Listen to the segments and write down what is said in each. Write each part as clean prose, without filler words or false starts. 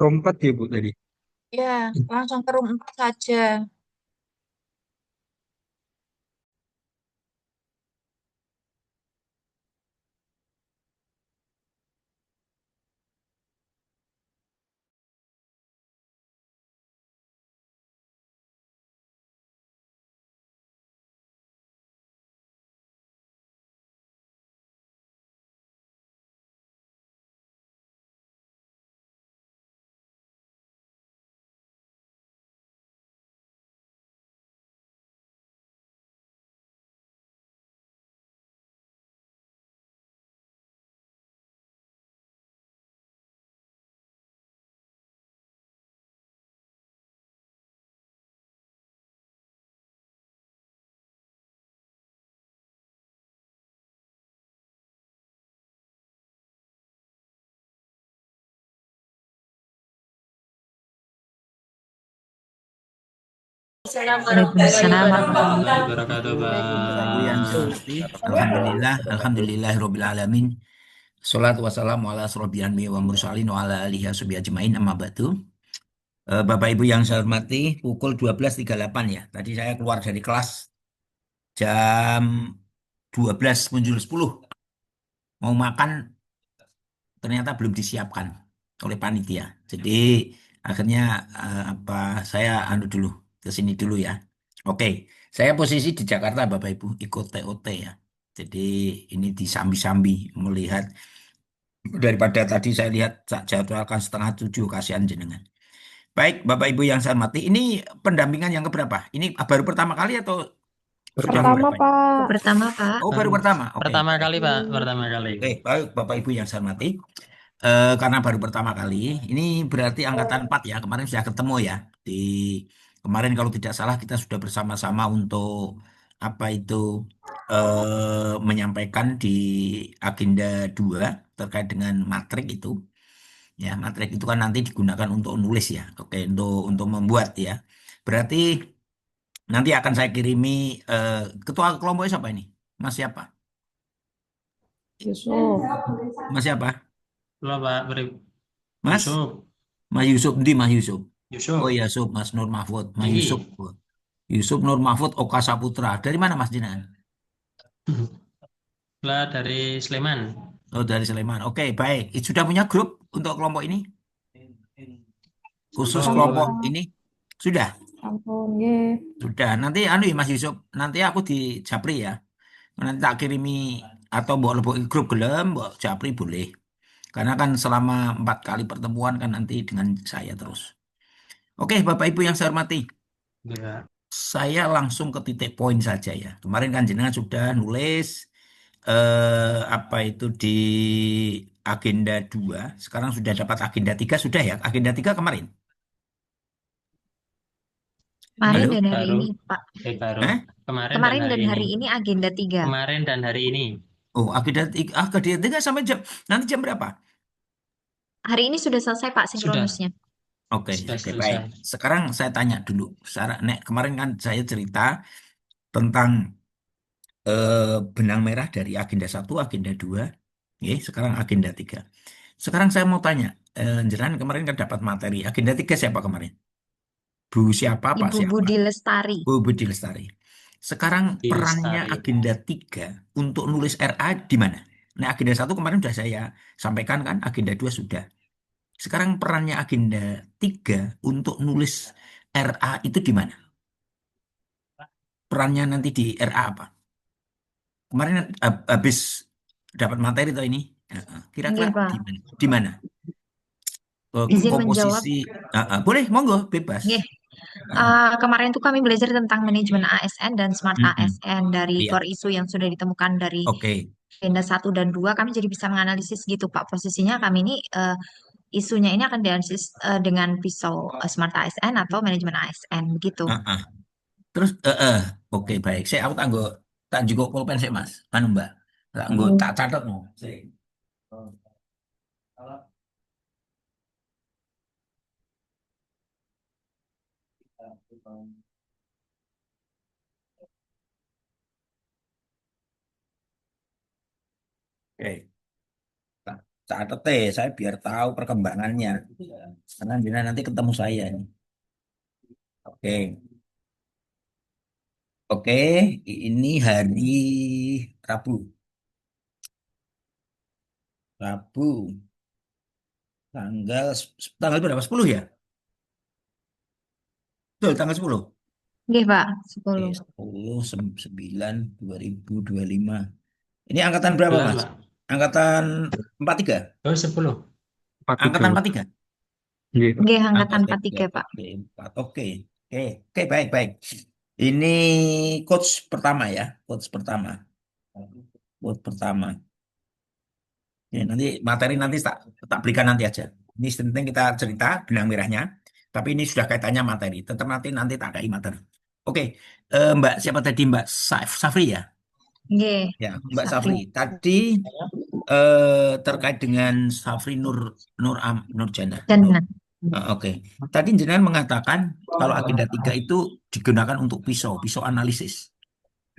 Room 4 ya Bu tadi. Ya, langsung ke room 4 saja. Assalamualaikum Waalaikumsalam warahmatullahi warahmatullahi wabarakatuh, Bapak Ibu yang saya Bang. hormati, Alhamdulillahirabbil alamin. Sholatu wassalamu ala asrofil anbiya wa mursalin wa ala alihi washabihi ajmain amma ba'du. Bapak Ibu yang saya hormati, pukul 12.38 ya. Tadi saya keluar dari kelas jam 12 menjelang 10. Mau makan ternyata belum disiapkan oleh panitia. Jadi akhirnya apa saya anu dulu ke sini dulu ya. Oke, saya posisi di Jakarta Bapak Ibu ikut TOT ya. Jadi ini disambi-sambi melihat daripada tadi saya lihat jadwalkan 6:30 kasihan jenengan. Baik, Bapak Ibu yang saya hormati, ini pendampingan yang keberapa? Ini baru pertama kali atau sudah Pertama. Pertama, beberapa ini? Pak. Pertama, Pak. Oh, baru Baru pertama. Oke, pertama baik. kali, Pak. Pertama kali. Oke, baik Bapak Ibu yang saya hormati. Karena baru pertama kali, ini berarti angkatan 4 ya. Kemarin sudah ketemu ya. Di kemarin kalau tidak salah kita sudah bersama-sama untuk apa itu menyampaikan di agenda 2 terkait dengan matrik itu. Ya, matrik itu kan nanti digunakan untuk nulis ya. Oke, untuk membuat ya. Berarti nanti akan saya kirimi eh, ketua kelompoknya siapa ini? Mas siapa? Yusuf. Mas siapa? Halo, Pak. Beri Mas? Yusuf. Mas Yusuf, di Mas Yusuf. Oh Yusuf. iya, Yusuf, Mas Nur Mahfud, Mas Yusuf. Iki. Yusuf Nur Mahfud Oka Saputra. Dari mana Mas Jinan? Lah dari Sleman. Oh, dari Sleman. Oke, baik. Sudah punya grup untuk kelompok ini? Khusus Sampun, kelompok Belum. Pak. ini? Sudah. Sampun, nggih. Sudah. Nanti anu ya Mas Yusuf, nanti aku di Japri ya. Nanti tak kirimi atau bawa lebok grup gelem, bawa Japri boleh. Karena kan selama 4 kali pertemuan kan nanti dengan saya terus. Oke, Bapak Ibu yang saya hormati. Ya. Saya langsung ke titik poin saja ya. Kemarin kan jenengan sudah nulis apa itu di agenda 2. Sekarang sudah dapat agenda 3 sudah ya. Agenda 3 kemarin. Iya, Kemarin Halo? dan hari baru. ini, Pak. Baru. Eh? Kemarin dan Kemarin hari dan ini. hari ini agenda 3. Kemarin dan hari ini. Oh, agenda 3 sampai jam nanti jam berapa? Hari ini sudah selesai, Pak, Sudah. sinkronusnya. Oke, Sudah oke baik. selesai. Sekarang saya tanya dulu. Kemarin kan saya cerita tentang benang merah dari agenda 1, agenda 2. Oke, sekarang agenda 3. Sekarang saya mau tanya, jenengan kemarin kan dapat materi. Agenda 3 siapa kemarin? Bu siapa, Pak Ibu siapa? Budi Lestari. Bu Budi Lestari. Sekarang Di perannya Lestari. agenda 3 untuk nulis RA di mana? Nah, agenda 1 kemarin sudah saya sampaikan kan, agenda 2 sudah. Sekarang perannya agenda 3 untuk nulis RA itu di mana? Perannya nanti di RA apa? Kemarin habis dapat materi tuh ini. Kira-kira Nggih, di Pak. mana? Di mana? Izin menjawab. Komposisi, boleh, monggo, bebas. Nggih. Ah, Kemarin tuh kami belajar tentang manajemen ASN dan smart mm-mm. ASN dari Iya, core isu yang sudah ditemukan dari oke. agenda 1 dan 2. Kami jadi bisa menganalisis gitu, Pak. Posisinya kami ini isunya ini akan dianalisis dengan pisau smart ASN atau manajemen ASN begitu. Ah, ah. Terus, oke baik. Saya aku tak juga pulpen sih mas. Anu mbak, tak nggo tak catat no. Sik. Oke, tak catet deh, saya biar tahu perkembangannya. Karena jenengan nanti ketemu saya nih. Oke, oke, ini hari Rabu. Rabu, tanggal berapa? 10 ya? Betul, tanggal 10. Oke, Pak. Oke, 10. 10, 9, 2025. Ini angkatan berapa, 11, Mas? Pak. Angkatan 43. Oh, 10. Angkatan 43. 43. Nggih, Pak. Oke, angkatan Angkatan 43, Pak. Oke, 4. Oke. Oke, oke, baik, baik. Ini coach pertama ya, coach pertama. Coach pertama. Ya, nanti materi nanti tak berikan nanti aja. Ini penting kita cerita benang merahnya. Tapi ini sudah kaitannya materi. Tetap nanti tak kasih materi. Oke, Mbak siapa tadi Mbak Safri ya? Oke, Ya, Mbak Safri. Safri. Tadi terkait dengan Safri Nurjana. Dan Oke. Tadi jenengan mengatakan kalau agenda 3 itu digunakan untuk pisau analisis.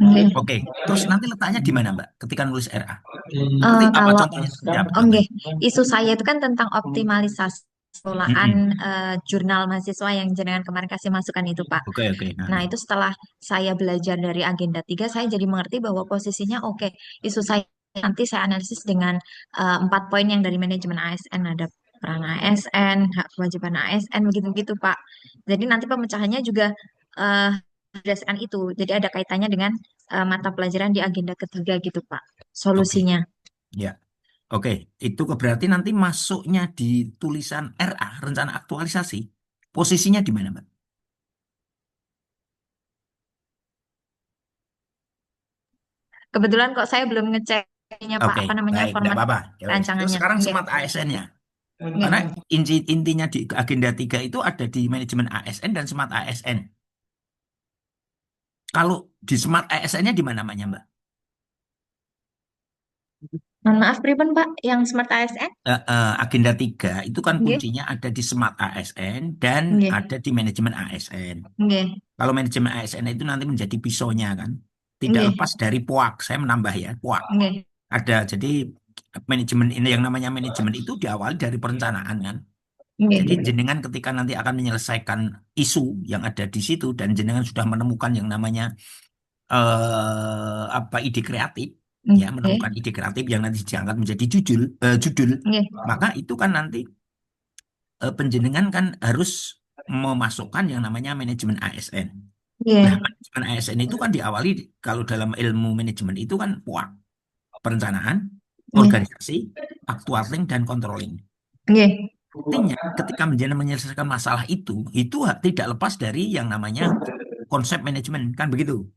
oke. Oke. Terus nanti letaknya di mana, Mbak? Ketika nulis RA. Seperti apa Kalau contohnya? Seperti apa oke, contohnya? isu saya itu kan tentang optimalisasi pengelolaan Mm-mm. jurnal mahasiswa yang jenengan kemarin kasih masukan itu, Pak. Oke, oke. Nah, itu setelah saya belajar dari agenda 3, saya jadi mengerti bahwa posisinya oke. Isu saya nanti saya analisis dengan 4 poin yang dari manajemen ASN, ada peran ASN, hak kewajiban ASN, begitu-begitu, Pak. Jadi nanti pemecahannya juga eh, berdasarkan itu. Jadi ada kaitannya dengan mata pelajaran di agenda ketiga gitu, Pak. Oke. Solusinya. Ya. Oke. Itu berarti nanti masuknya di tulisan RA, rencana aktualisasi. Posisinya di mana, Mbak? Kebetulan kok saya belum ngeceknya, Pak, Oke, apa namanya baik. Tidak format apa-apa. Ya wes. Terus rancangannya. sekarang Oke. smart ASN-nya. Karena Oke. intinya di agenda 3 itu ada di manajemen ASN dan smart ASN. Kalau di smart ASN-nya di mana namanya, Mbak? Mohon maaf, pripun, Pak, yang Smart ASN? Agenda 3 itu kan Oke. kuncinya ada di smart ASN dan Oke. ada di manajemen ASN. Oke. Kalau manajemen ASN itu nanti menjadi pisaunya kan. Tidak Oke. lepas dari POAK. Saya menambah ya, POAK. Oke. Ada, jadi manajemen ini yang namanya manajemen itu diawali dari perencanaan kan. Jadi Oke. jenengan ketika nanti akan menyelesaikan isu yang ada di situ dan jenengan sudah menemukan yang namanya apa ide kreatif, ya Oke. menemukan ide kreatif yang nanti diangkat menjadi judul, Oke. maka itu kan nanti penjenengan kan harus memasukkan yang namanya manajemen ASN. Nah, Oke. manajemen ASN itu kan diawali kalau dalam ilmu manajemen itu kan PUAK, perencanaan, Oke. organisasi, actuating dan controlling. Oke. Artinya, ketika menjenengan menyelesaikan masalah itu tidak lepas dari yang namanya konsep manajemen, kan begitu?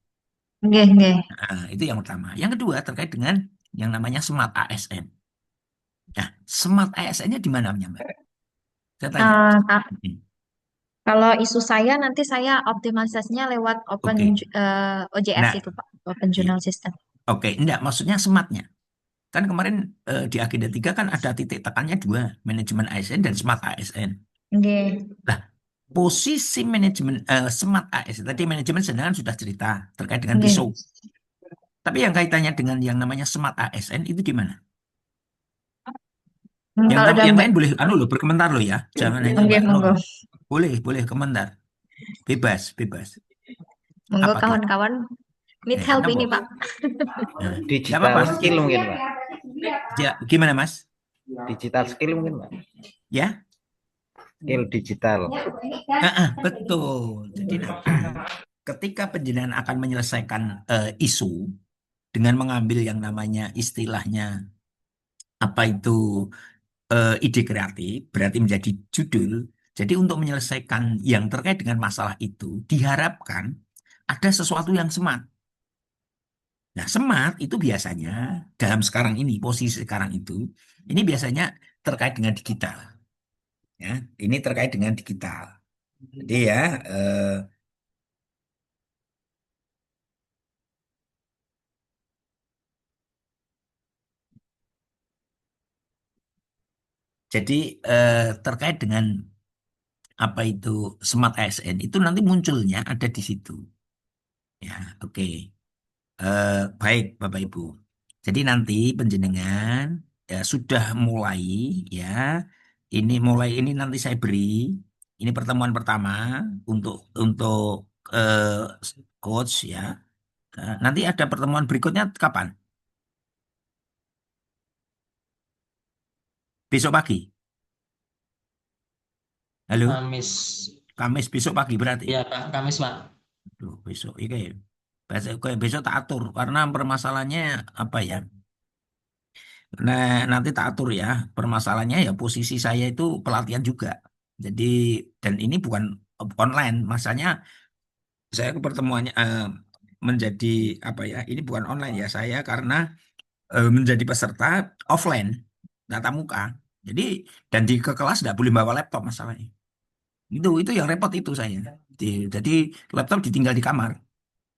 Oke. Oke. Nah, itu yang pertama. Yang kedua terkait dengan yang namanya smart ASN. Nah, smart ASN-nya di mana, Mbak? Saya tanya. Hmm. Kalau isu saya nanti saya optimalisasinya lewat Oke. OJS Nah, itu, Pak, Open iya. Journal System. Oke, enggak, maksudnya smartnya. Kan kemarin di agenda 3 kan ada titik tekannya dua, manajemen ASN dan smart ASN. Oke. Nah, posisi manajemen smart ASN, tadi manajemen sedangkan sudah cerita terkait dengan Oke. pisau. Tapi yang kaitannya dengan yang namanya smart ASN itu gimana? Kalau udah Yang Mbak, lain boleh loh berkomentar loh ya. Jangan hanya oke, Mbak Nur. monggo. Boleh komentar. Bebas. Monggo Apa gitu? kawan-kawan need help Apa? ini, Pak. Nah, nggak Digital apa-apa. skill mungkin, Pak. Ya, gimana Mas? Digital skill mungkin, Pak. Ya, Skill digital. betul. Jadi ketika penjenengan akan menyelesaikan isu dengan mengambil yang namanya istilahnya apa itu ide kreatif, berarti menjadi judul. Jadi untuk menyelesaikan yang terkait dengan masalah itu diharapkan ada sesuatu yang smart. Nah, smart itu biasanya dalam sekarang ini, posisi sekarang itu, ini biasanya terkait dengan digital. Ya, ini terkait dengan digital. Jadi ya, jadi terkait dengan apa itu smart ASN itu nanti munculnya ada di situ. Ya, oke. Baik Bapak Ibu. Jadi nanti penjenengan ya sudah mulai ya. Ini nanti saya beri. Ini pertemuan pertama untuk eh, coach ya. Nanti ada pertemuan berikutnya kapan? Besok pagi. Halo, Kamis. Kamis besok pagi berarti. Ya, Pak. Kamis, Pak. Duh, besok ini besok tak atur karena permasalahannya apa ya? Nah, nanti tak atur ya. Permasalahannya ya posisi saya itu pelatihan juga. Jadi dan ini bukan online, masanya saya ke pertemuannya menjadi apa ya? Ini bukan online ya saya karena menjadi peserta offline tatap muka. Jadi dan di ke kelas nggak boleh bawa laptop masalahnya. Itu yang repot itu saya. Jadi laptop ditinggal di kamar.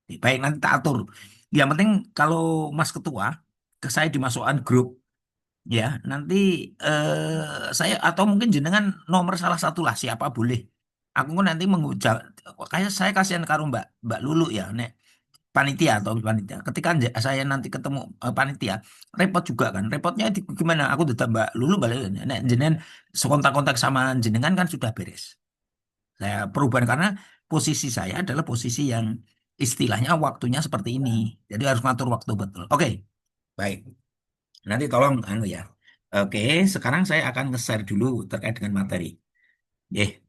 Baik nanti tak atur. Yang penting kalau Mas Ketua ke saya dimasukkan grup ya nanti saya atau mungkin jenengan nomor salah satu lah siapa boleh. Aku kan nanti mengucap kayak saya kasihan karo Mbak Mbak Lulu ya nek panitia atau panitia. Ketika saya nanti ketemu panitia repot juga kan. Repotnya gimana? Aku tetap Mbak Lulu balik nek jenengan kontak-kontak sama jenengan kan sudah beres. Saya perubahan karena posisi saya adalah posisi yang istilahnya waktunya seperti ini. Jadi harus ngatur waktu betul. Oke, baik. Nanti tolong anu ya. Oke, sekarang saya akan nge-share dulu terkait dengan materi. Ye.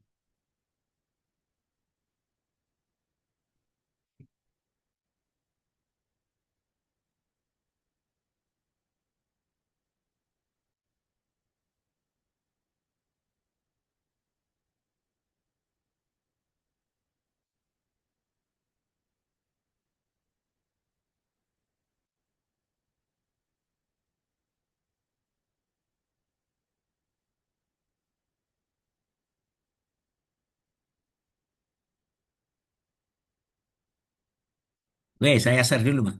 Oke, saya share dulu, Mas.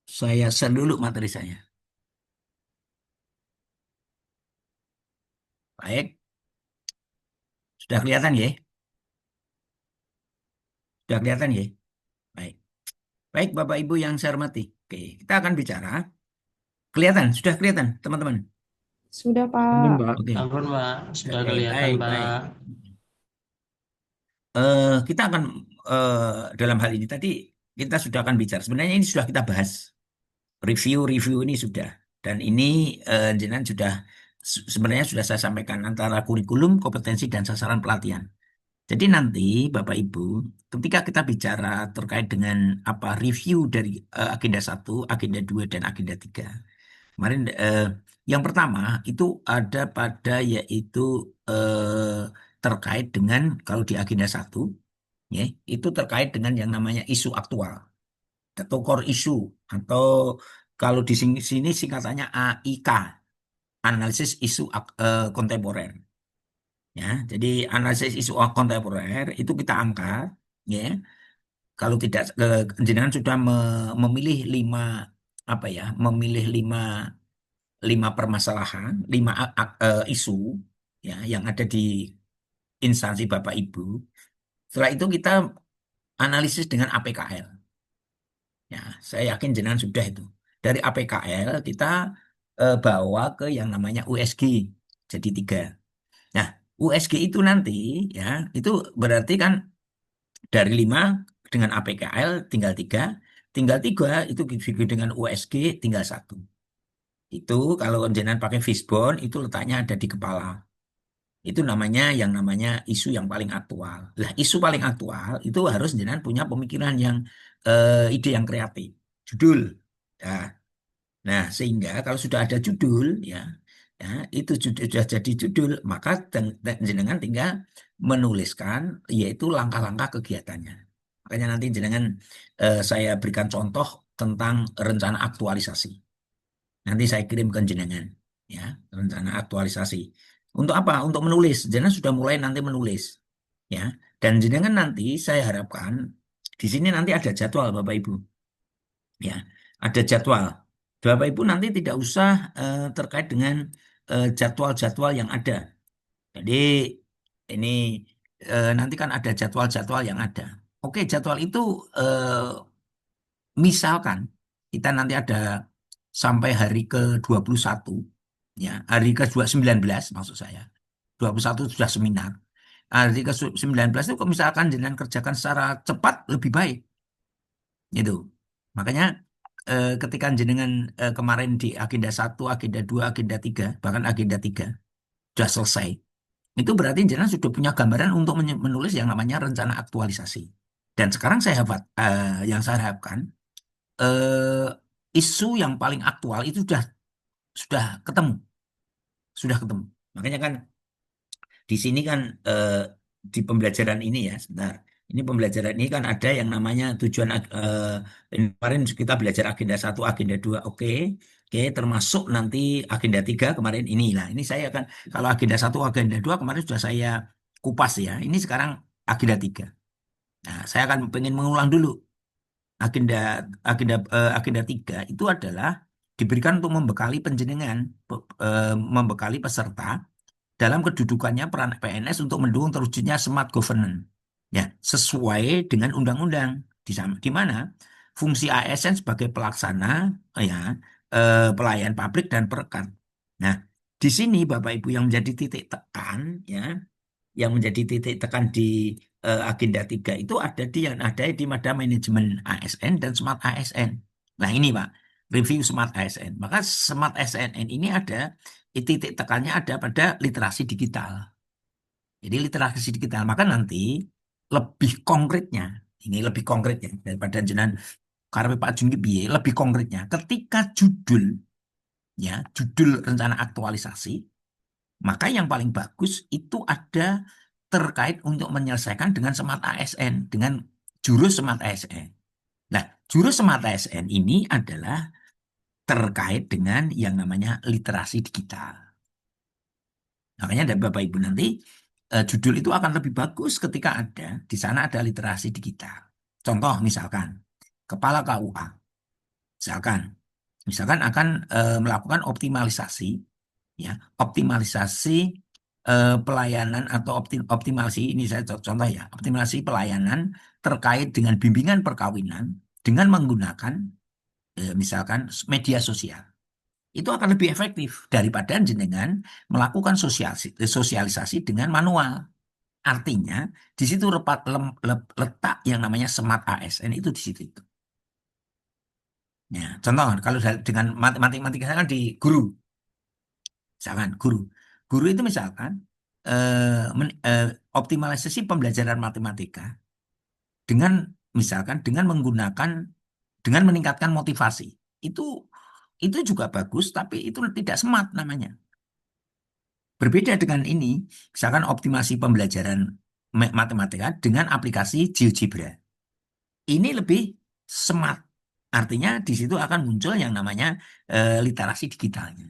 Saya share dulu materi saya. Baik, sudah kelihatan ya? Sudah kelihatan ya? Baik. Baik, Bapak Ibu yang saya hormati. Oke, kita akan bicara. Kelihatan, sudah kelihatan, teman-teman. Sudah, Amin, Pak. Pak. Oke. Ampun, Pak. Sudah Oke, kelihatan, baik, baik. Pak. Kita akan dalam hal ini tadi kita sudah akan bicara. Sebenarnya ini sudah kita bahas. Review ini sudah. Dan ini jenengan sudah sebenarnya sudah saya sampaikan antara kurikulum, kompetensi dan sasaran pelatihan. Jadi nanti Bapak Ibu, ketika kita bicara terkait dengan apa review dari agenda satu, agenda 2 dan agenda 3. Kemarin yang pertama itu ada pada yaitu terkait dengan kalau di agenda satu, ya, itu terkait dengan yang namanya isu aktual atau core issue atau kalau di sini singkatannya AIK, analisis isu kontemporer. Ya, jadi analisis isu kontemporer itu kita angkat, ya. Kalau tidak jenengan sudah memilih lima apa ya, memilih lima permasalahan, lima isu ya yang ada di instansi Bapak Ibu. Setelah itu kita analisis dengan APKL. Ya, saya yakin jenengan sudah itu. Dari APKL kita bawa ke yang namanya USG. Jadi 3. Nah, USG itu nanti ya, itu berarti kan dari 5 dengan APKL tinggal 3. Tinggal 3 itu dengan USG tinggal 1. Itu kalau jenengan pakai fishbone itu letaknya ada di kepala. Itu namanya yang namanya isu yang paling aktual. Lah, isu paling aktual itu harus jenengan punya pemikiran yang ide yang kreatif. Judul. Nah, nah, sehingga kalau sudah ada judul ya, ya itu sudah jadi judul, maka jenengan tinggal menuliskan yaitu langkah-langkah kegiatannya. Makanya nanti jenengan saya berikan contoh tentang rencana aktualisasi. Nanti saya kirim ke jenengan ya, rencana aktualisasi. Untuk apa? Untuk menulis. Jenengan sudah mulai nanti menulis ya. Dan jenengan nanti saya harapkan di sini nanti ada jadwal Bapak Ibu. Ya, ada jadwal. Bapak Ibu nanti tidak usah terkait dengan jadwal-jadwal yang ada. Jadi ini nanti kan ada jadwal-jadwal yang ada. Oke, jadwal itu misalkan kita nanti ada sampai hari ke-21, ya, hari ke-19 maksud saya. 21 sudah seminar. Hari ke-19 itu kalau misalkan jenengan kerjakan secara cepat lebih baik. Gitu. Makanya ketika jenengan kemarin di agenda 1, agenda 2, agenda 3, bahkan agenda 3 sudah selesai. Itu berarti jenengan sudah punya gambaran untuk menulis yang namanya rencana aktualisasi. Dan sekarang yang saya harapkan eh, isu yang paling aktual itu sudah ketemu, sudah ketemu. Makanya kan di sini kan di pembelajaran ini ya, sebentar. Ini pembelajaran ini kan ada yang namanya tujuan ini kemarin kita belajar agenda 1, agenda 2, oke. Oke, termasuk nanti agenda 3 kemarin ini. Nah, ini saya kan kalau agenda 1, agenda 2 kemarin sudah saya kupas ya. Ini sekarang agenda 3. Nah, saya akan pengen mengulang dulu agenda agenda 3 itu adalah diberikan untuk membekali penjenengan, membekali peserta dalam kedudukannya peran PNS untuk mendukung terwujudnya smart governance. Ya, sesuai dengan undang-undang di mana fungsi ASN sebagai pelaksana ya pelayan publik dan perekat. Nah, di sini Bapak Ibu yang menjadi titik tekan ya, yang menjadi titik tekan di agenda 3 itu ada di mada manajemen ASN dan smart ASN. Nah, ini Pak, review smart ASN. Maka smart ASN ini ada titik tekannya ada pada literasi digital. Jadi literasi digital, maka nanti lebih konkretnya, ini lebih konkretnya daripada jenengan karena Pak Jun piye, lebih konkretnya ketika judul rencana aktualisasi, maka yang paling bagus itu ada terkait untuk menyelesaikan dengan smart ASN, dengan jurus smart ASN. Nah, jurus smart ASN ini adalah terkait dengan yang namanya literasi digital. Makanya dari Bapak Ibu nanti judul itu akan lebih bagus ketika di sana ada literasi digital. Contoh misalkan Kepala KUA, misalkan akan melakukan optimalisasi, ya, optimalisasi pelayanan atau optimalisasi ini saya contoh ya, optimalisasi pelayanan terkait dengan bimbingan perkawinan dengan menggunakan misalkan media sosial. Itu akan lebih efektif daripada jenengan melakukan sosialisasi dengan manual. Artinya di situ letak yang namanya smart ASN itu di situ. Ya, contoh kalau dengan matematika kan di guru, misalkan guru itu misalkan optimalisasi pembelajaran matematika dengan misalkan dengan meningkatkan motivasi itu juga bagus, tapi itu tidak smart namanya. Berbeda dengan ini, misalkan optimasi pembelajaran matematika dengan aplikasi GeoGebra. Ini lebih smart. Artinya di situ akan muncul yang namanya literasi digitalnya.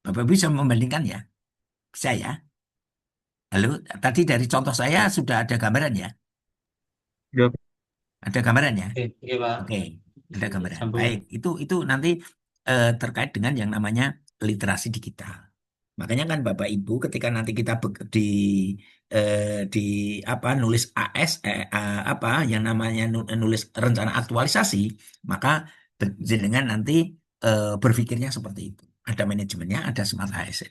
Bapak bisa membandingkan ya? Bisa ya? Halo, tadi dari contoh saya sudah ada gambaran ya? Ya, Ada gambaran ya? Oke, Pak. Oke, ada gambaran. Sambung. Baik, itu nanti terkait dengan yang namanya literasi digital. Makanya kan Bapak Ibu ketika nanti kita di apa nulis apa yang namanya nulis rencana aktualisasi, maka jenengan nanti berpikirnya seperti itu. Ada manajemennya, ada smart ASN.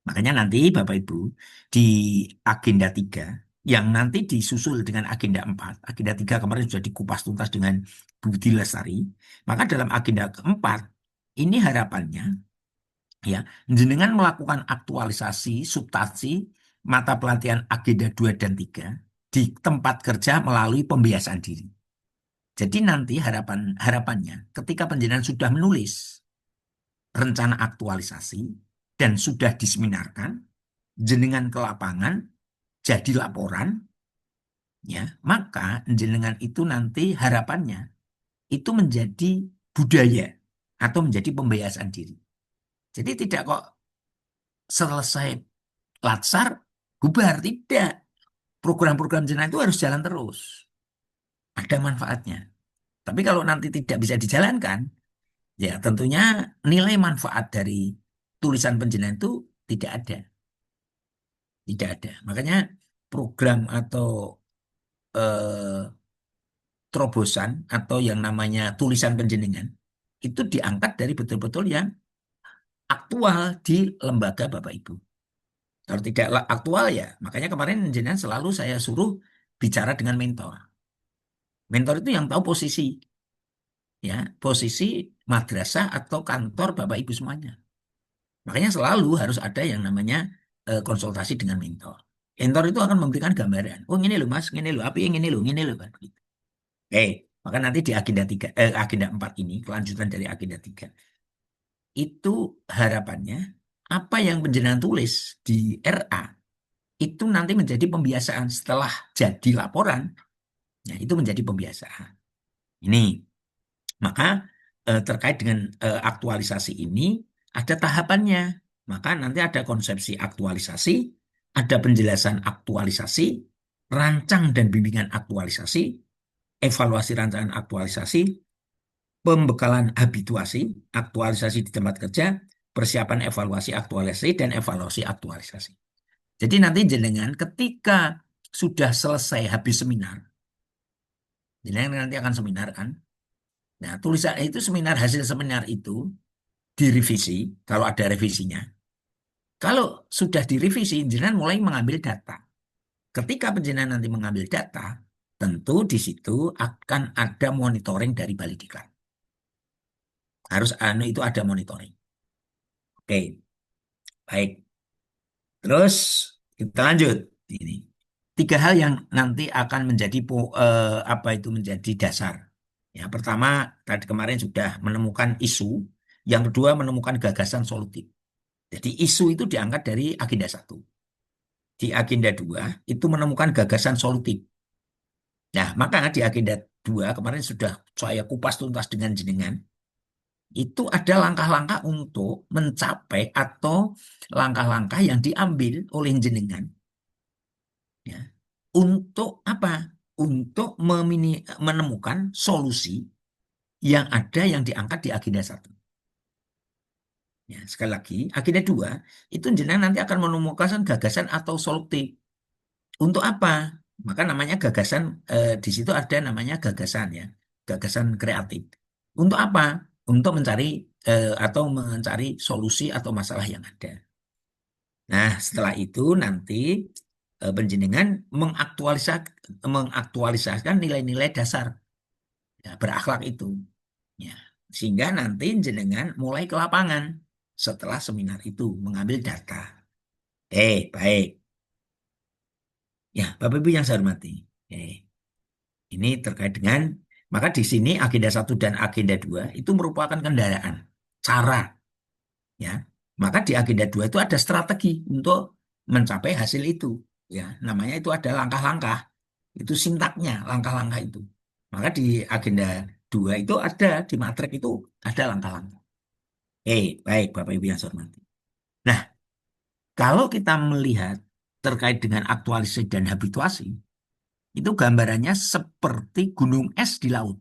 Makanya nanti Bapak Ibu di agenda 3 yang nanti disusul dengan agenda 4, agenda 3 kemarin sudah dikupas tuntas dengan Budi Lestari, maka dalam agenda keempat ini harapannya ya, jenengan melakukan aktualisasi substansi mata pelatihan agenda 2 dan 3 di tempat kerja melalui pembiasaan diri. Jadi nanti harapannya ketika penjenengan sudah menulis rencana aktualisasi dan sudah diseminarkan, jenengan ke lapangan jadi laporan, ya, maka jenengan itu nanti harapannya itu menjadi budaya atau menjadi pembiasaan diri. Jadi tidak kok selesai latsar, bubar. Tidak. Program-program jenengan itu harus jalan terus. Ada manfaatnya. Tapi kalau nanti tidak bisa dijalankan, ya tentunya nilai manfaat dari tulisan penjenengan itu tidak ada. Tidak ada. Makanya program atau terobosan atau yang namanya tulisan penjenengan itu diangkat dari betul-betul yang aktual di lembaga Bapak Ibu. Kalau tidak aktual ya, makanya kemarin jenengan selalu saya suruh bicara dengan mentor. Mentor itu yang tahu posisi, ya, posisi madrasah atau kantor Bapak Ibu semuanya. Makanya selalu harus ada yang namanya konsultasi dengan mentor. Mentor itu akan memberikan gambaran. Oh, ini loh Mas, ini loh, apa yang ini loh kan. Gitu. Maka nanti di agenda 4 ini, kelanjutan dari agenda 3, itu harapannya apa yang penjenengan tulis di RA itu nanti menjadi pembiasaan setelah jadi laporan, ya itu menjadi pembiasaan. Ini, maka terkait dengan aktualisasi ini ada tahapannya. Maka nanti ada konsepsi aktualisasi, ada penjelasan aktualisasi, rancang dan bimbingan aktualisasi, evaluasi rancangan aktualisasi, pembekalan habituasi, aktualisasi di tempat kerja, persiapan evaluasi aktualisasi, dan evaluasi aktualisasi. Jadi nanti jenengan ketika sudah selesai habis seminar, jenengan nanti akan seminar kan. Nah, tulisan itu seminar, hasil seminar itu direvisi kalau ada revisinya. Kalau sudah direvisi, jenengan mulai mengambil data. Ketika penjenengan nanti mengambil data, tentu di situ akan ada monitoring dari Balai Diklat. Harus itu ada monitoring. Oke, baik. Terus kita lanjut. Ini 3 hal yang nanti akan menjadi menjadi dasar. Ya, pertama tadi kemarin sudah menemukan isu, yang kedua menemukan gagasan solutif. Jadi isu itu diangkat dari agenda 1. Di agenda 2 itu menemukan gagasan solutif. Nah, maka di agenda 2 kemarin sudah saya kupas tuntas dengan jenengan. Itu ada langkah-langkah untuk mencapai atau langkah-langkah yang diambil oleh jenengan. Ya, untuk apa? Untuk menemukan solusi yang ada yang diangkat di agenda 1. Ya, sekali lagi, agenda 2 itu jenengan nanti akan menemukan gagasan atau solutif. Untuk apa? Maka namanya gagasan, di situ ada namanya gagasan ya, gagasan kreatif. Untuk apa? Untuk mencari atau mencari solusi atau masalah yang ada. Nah, setelah itu nanti penjenengan mengaktualisasikan nilai-nilai dasar ya, berakhlak itu. Ya, sehingga nanti jenengan mulai ke lapangan setelah seminar itu mengambil data. Baik. Ya, Bapak Ibu yang saya hormati. Ini terkait dengan, maka di sini agenda 1 dan agenda 2 itu merupakan kendaraan, cara. Ya, maka di agenda 2 itu ada strategi untuk mencapai hasil itu. Ya, namanya itu ada langkah-langkah. Itu sintaknya, langkah-langkah itu. Maka di agenda 2 itu ada, di matrek itu ada langkah-langkah. Baik Bapak Ibu yang saya hormati. Nah, kalau kita melihat terkait dengan aktualisasi dan habituasi, itu gambarannya seperti gunung es di laut.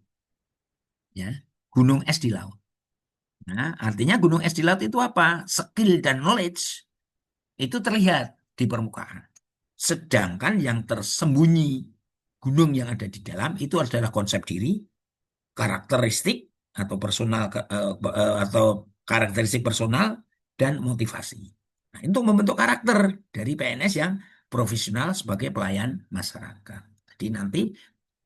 Ya, gunung es di laut. Nah, artinya gunung es di laut itu apa? Skill dan knowledge itu terlihat di permukaan. Sedangkan yang tersembunyi gunung yang ada di dalam itu adalah konsep diri, karakteristik atau personal atau karakteristik personal dan motivasi. Nah, untuk membentuk karakter dari PNS yang profesional sebagai pelayan masyarakat. Jadi nanti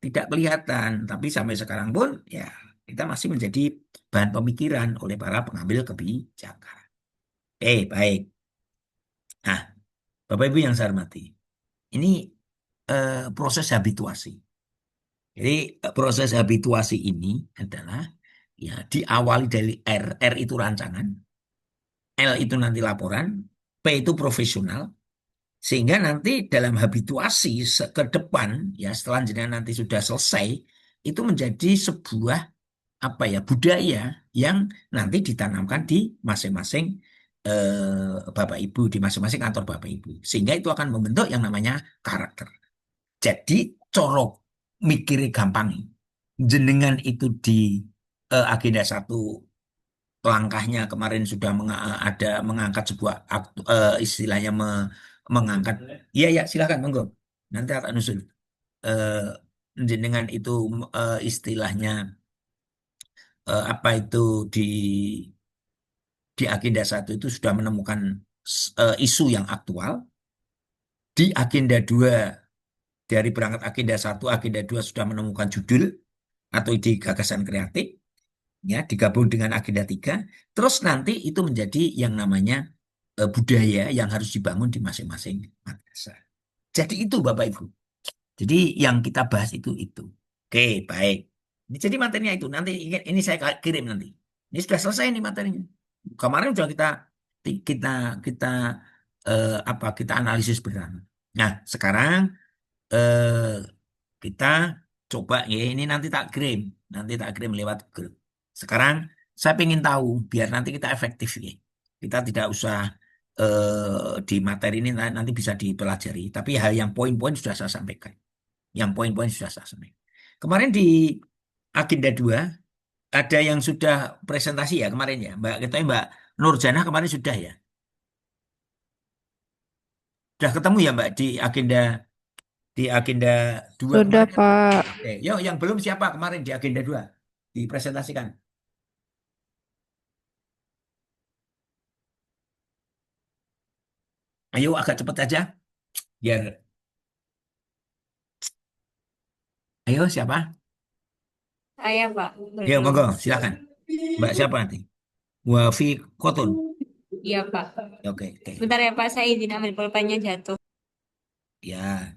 tidak kelihatan, tapi sampai sekarang pun ya kita masih menjadi bahan pemikiran oleh para pengambil kebijakan. Baik. Nah, Bapak Ibu yang saya hormati, ini proses habituasi. Jadi proses habituasi ini adalah ya diawali dari R itu rancangan, L itu nanti laporan, P itu profesional, sehingga nanti dalam habituasi ke depan ya setelah jenengan nanti sudah selesai itu menjadi sebuah budaya yang nanti ditanamkan di masing-masing Bapak Ibu, di masing-masing kantor Bapak Ibu, sehingga itu akan membentuk yang namanya karakter. Jadi corok mikirnya gampang. Jenengan itu di agenda 1 langkahnya kemarin sudah mengangkat sebuah istilahnya mengangkat. Iya ya silakan monggo. Nanti akan usul. Jenengan itu istilahnya apa itu di agenda 1 itu sudah menemukan isu yang aktual. Di agenda 2 dari berangkat agenda 2 sudah menemukan judul atau ide gagasan kreatif, ya digabung dengan agenda 3, terus nanti itu menjadi yang namanya budaya yang harus dibangun di masing-masing madrasah. Jadi itu Bapak Ibu. Jadi yang kita bahas itu. Oke, baik. Jadi materinya itu nanti ini saya kirim nanti. Ini sudah selesai nih materinya. Kemarin sudah kita kita kita analisis bersama. Nah, sekarang eh, kita coba ya ini nanti tak kirim lewat grup. Sekarang saya ingin tahu biar nanti kita efektif ya. Kita tidak usah di materi ini nanti bisa dipelajari, tapi hal yang poin-poin sudah saya sampaikan. Yang poin-poin sudah saya sampaikan. Kemarin di agenda 2 ada yang sudah presentasi ya kemarin ya, Mbak Nurjana kemarin sudah ya. Sudah ketemu ya Mbak di agenda 2 Sudah, kemarin. Pak. Oke, yuk yang belum siapa kemarin di agenda 2 dipresentasikan. Ayo agak cepat aja biar ayo siapa? Saya, Pak, Ya belum. monggo silakan. Mbak siapa nanti? Wafi Kotun. Iya, Pak. Oke, oke. Bentar ya, Pak, saya izin ambil pulpennya jatuh. Ya.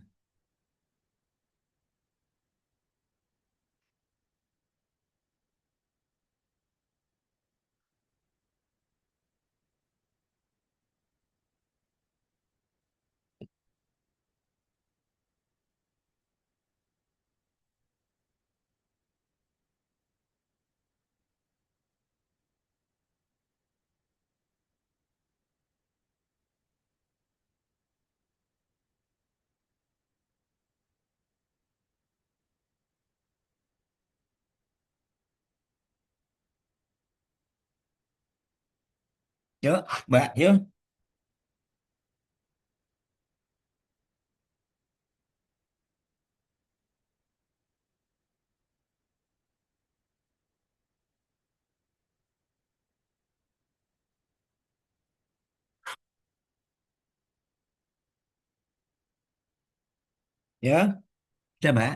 Yuk, Mbak, yuk. Ya, sudah Mbak.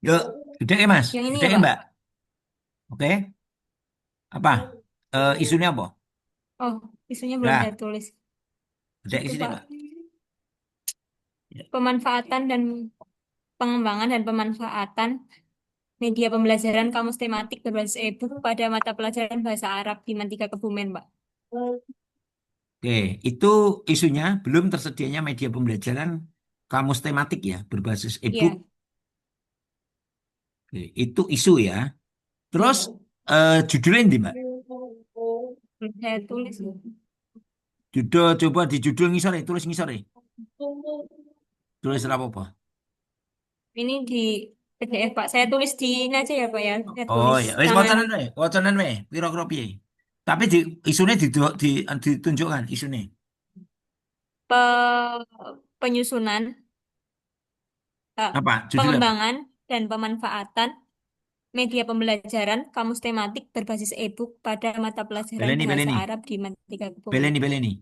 Yuk, gede ya Mas, Yang ini gede ya, ya Pak? Mbak. Oke, apa? Isunya apa? Oh, isunya belum saya Lah, tulis. gede Itu, isinya Pak. Mbak. Ya. Pemanfaatan dan pengembangan dan pemanfaatan media pembelajaran kamus tematik berbasis e-book pada mata pelajaran bahasa Arab di Mantika Kebumen, Pak. Oke, itu isunya belum tersedianya media pembelajaran kamus tematik ya, berbasis e-book. Iya, Oke, itu isu ya. Terus judulnya ini Mbak. belum saya tulis. Judul coba di judul ngisore, tulis ngisore. Tulis apa-apa. Ini di PDF, Pak. Saya tulis di ini aja ya, Pak ya. Saya Oh tulis ya, wis tangan wacanan wae, pira-pira piye. Tapi isunya ditunjukkan isunya. pe, penyusunan, eh, Apa? Judul apa? pengembangan dan pemanfaatan media pembelajaran kamus tematik berbasis e-book pada mata pelajaran Beleni, bahasa beleni. Arab di Mantika Kebumen. Beleni.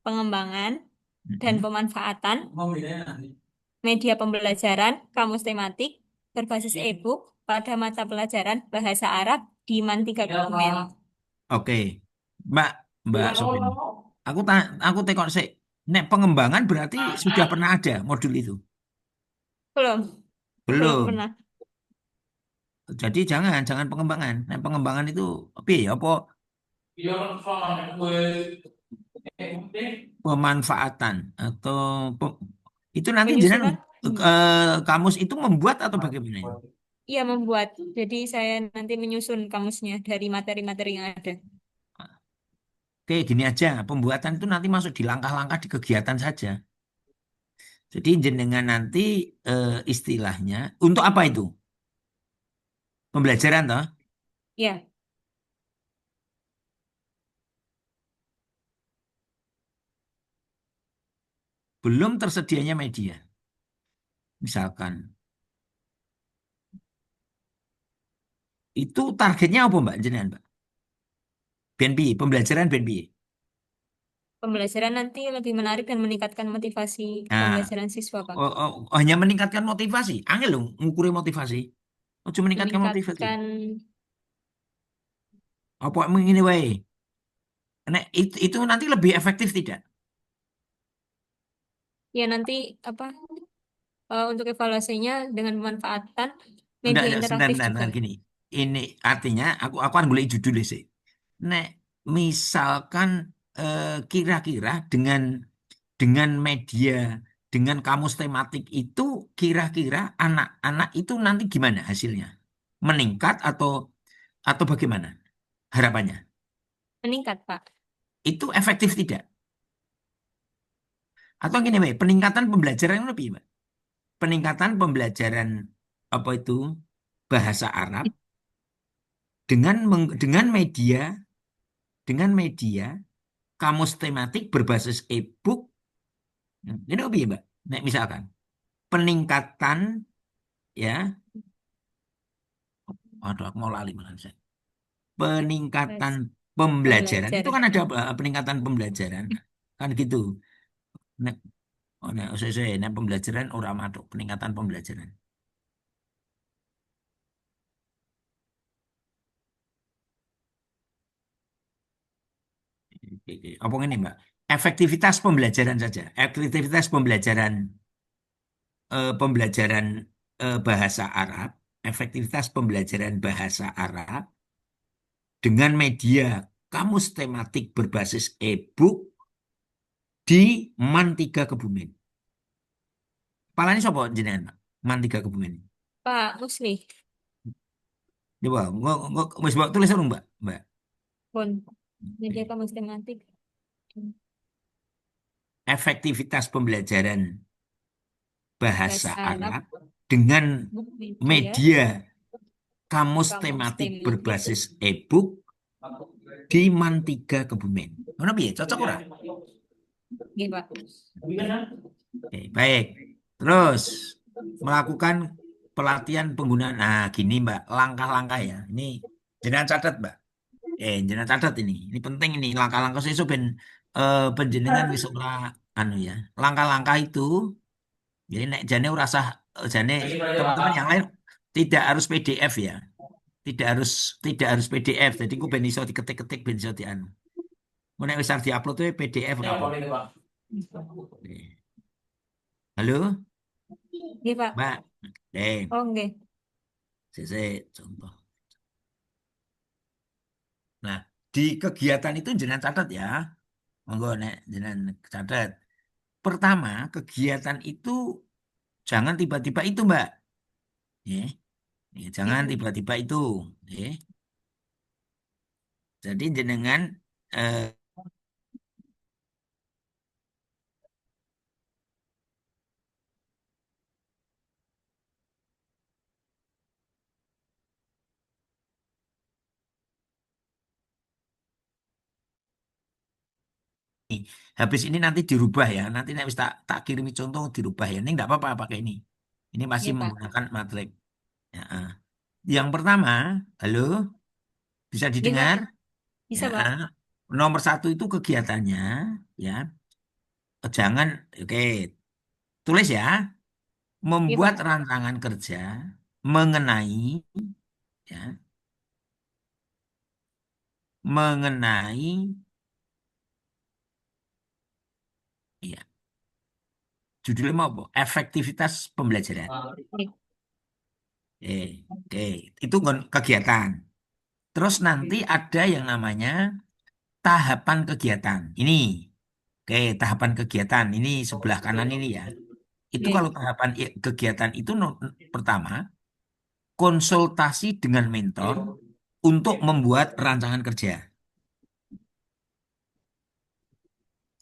Pengembangan dan Mm-mm. pemanfaatan media pembelajaran kamus tematik berbasis e-book pada mata pelajaran bahasa Arab di Mantika Kebumen. Oke. Mbak Sopin. Aku tekok sik. Nek pengembangan berarti sudah pernah ada modul itu. Belum, belum Belum. pernah. Jadi jangan pengembangan. Nek pengembangan itu apa ya? Apa pemanfaatan atau itu nanti jenengan Penyusunan, kamus itu membuat atau bagaimana? iya membuat. Jadi saya nanti menyusun kamusnya dari materi-materi yang ada. Oke, gini aja. Pembuatan itu nanti masuk di langkah-langkah di kegiatan saja. Jadi jenengan nanti istilahnya untuk apa itu? Pembelajaran toh? Ya, belum tersedianya media. Misalkan, itu targetnya apa Mbak jenengan Mbak? BNPI, pembelajaran BNPI. Pembelajaran nanti lebih menarik dan meningkatkan motivasi Nah, pembelajaran siswa, Pak. hanya meningkatkan motivasi. Angel loh, ngukuri motivasi. Oh, cuma meningkatkan motivasi. Meningkatkan, Apa ini wae? Nek, itu nanti lebih efektif tidak? ya nanti apa untuk evaluasinya dengan pemanfaatan Enggak, media enggak, sebentar, interaktif sebentar, juga. sebentar, gini. Ini artinya aku akan boleh judul sih. Nek, misalkan kira-kira dengan media, dengan kamus tematik itu kira-kira anak-anak itu nanti gimana hasilnya? Meningkat atau bagaimana harapannya? Meningkat, Pak. Itu efektif tidak? Atau gini, Mbak, peningkatan pembelajaran lebih, Mbak. Peningkatan pembelajaran apa itu bahasa Arab dengan media kamus tematik berbasis e-book. Ini lebih, Mbak. Nek misalkan peningkatan ya, aduh aku mau lali malah saya. Peningkatan Mas, pembelajaran itu pembelajaran. kan ada peningkatan pembelajaran kan gitu. Nek, nek pembelajaran orang masuk peningkatan pembelajaran. Oke. Apa ini Mbak? Efektivitas pembelajaran saja. Efektivitas pembelajaran bahasa Arab. Efektivitas pembelajaran bahasa Arab dengan media kamus tematik berbasis e-book di MAN 3 Kebumen. Palanya sapa jenengan, Pak? MAN 3 Kebumen. Pak Musli, Coba, wis mbak tulis dong, Mbak. Mbak. pun media kamus tematik Efektivitas pembelajaran bahasa bahasa Arab, Arab dengan media media kamus kamus tematik tematik. berbasis e-book di MAN 3 Kebumen. Mana piye? Cocok ora? Oke, Pak. Oke, baik. Terus melakukan pelatihan penggunaan. Nah, gini Mbak, langkah-langkah ya. Ini jenengan catat, Mbak. Jenengan catat ini. Ini penting ini langkah-langkah sesuk ben penjenengan wis ora anu ya. Langkah-langkah itu jadi nek jane ora usah jane teman-teman yang lain tidak harus PDF ya. Tidak harus PDF. Jadi ku ben iso diketik-ketik ben iso dianu. Mun nek wis arep diupload tuh PDF ora apa. Halo, Oke, Pak. Mbak. Oh, oke. Contoh. Nah, di kegiatan itu jenengan catat ya. Monggo nek jenengan catat. Pertama, kegiatan itu jangan tiba-tiba itu, Mbak. Ya, jangan tiba-tiba itu. Ya. Jadi jenengan eh, habis ini nanti dirubah ya. Nanti nek wis tak kirimi contoh dirubah ya. Ini enggak apa-apa pakai ini. Ini masih Oke, Pak. menggunakan matrik. Ya, yang pertama, halo, bisa Oke, Pak. didengar? Bisa, Ya, Pak. nomor 1 itu kegiatannya, ya. Jangan, oke, tulis ya. Oke, Membuat Pak. rancangan kerja mengenai, ya, mengenai, ya, judulnya mau apa? Efektivitas pembelajaran. Oke. Oke, itu kegiatan. Terus nanti ada yang namanya tahapan kegiatan. Ini, oke, tahapan kegiatan. Ini sebelah kanan ini ya. Itu Oke. kalau tahapan kegiatan itu pertama, konsultasi dengan mentor untuk membuat rancangan kerja.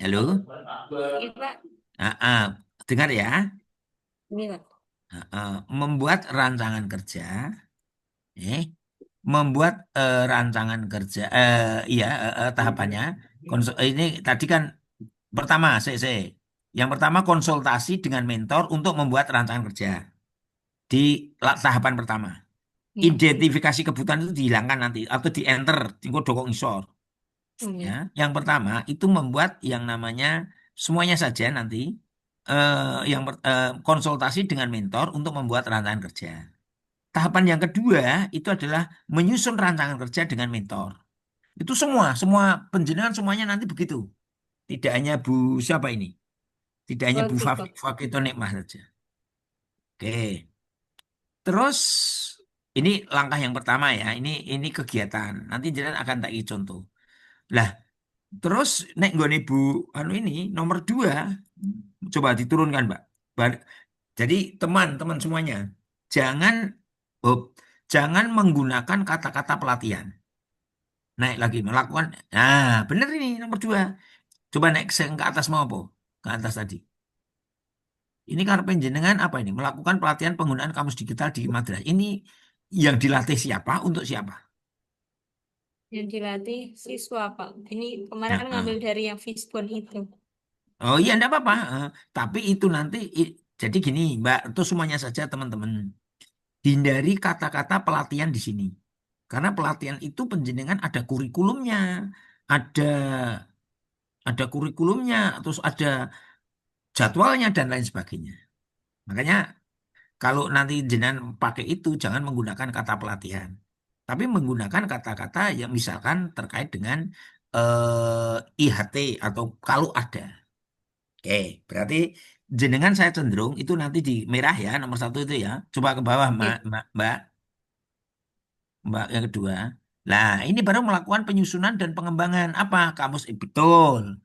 Halo? Oke, Pak. Dengar ya. Oke, Pak. Membuat rancangan kerja, eh, membuat rancangan kerja, iya tahapannya. Ini tadi kan pertama, Yang pertama konsultasi dengan mentor untuk membuat rancangan kerja di tahapan pertama. Ya. Identifikasi kebutuhan itu dihilangkan nanti atau di enter, tinggal dokong isor. Ya, yang pertama itu membuat yang namanya semuanya saja nanti konsultasi dengan mentor untuk membuat rancangan kerja. Tahapan yang kedua itu adalah menyusun rancangan kerja dengan mentor. Itu semua penjenengan semuanya nanti begitu. Tidak hanya Bu siapa ini? Tidak hanya Bu Bagus, Pak. Fakito Nikmah saja. Oke. Terus ini langkah yang pertama ya. Ini kegiatan. Nanti jenengan akan tak contoh. Lah, terus nek nggone Bu anu ini nomor 2 coba diturunkan, Mbak. Jadi teman-teman semuanya jangan oh, jangan menggunakan kata-kata pelatihan. Naik lagi melakukan. Nah, benar ini nomor 2. Coba naik ke atas mau apa? Ke atas tadi. Ini karena penjenengan apa ini? Melakukan pelatihan penggunaan kamus digital di madrasah. Ini yang dilatih siapa? Untuk siapa? Yang dilatih siswa, Pak. Ini kemarin Nah, kan ngambil dari yang Fishbone itu. oh iya, enggak apa-apa. Tapi itu nanti, jadi gini, Mbak, itu semuanya saja teman-teman. Hindari kata-kata pelatihan di sini. Karena pelatihan itu penjenengan ada kurikulumnya, ada kurikulumnya, terus ada jadwalnya dan lain sebagainya. Makanya kalau nanti jenengan pakai itu jangan menggunakan kata pelatihan, tapi menggunakan kata-kata yang misalkan terkait dengan IHT atau kalau ada. Oke, berarti jenengan saya cenderung itu nanti di merah ya nomor 1 itu ya. Coba ke bawah Ya. Mbak yang kedua. Nah, ini baru melakukan penyusunan dan pengembangan apa? Kamus betul.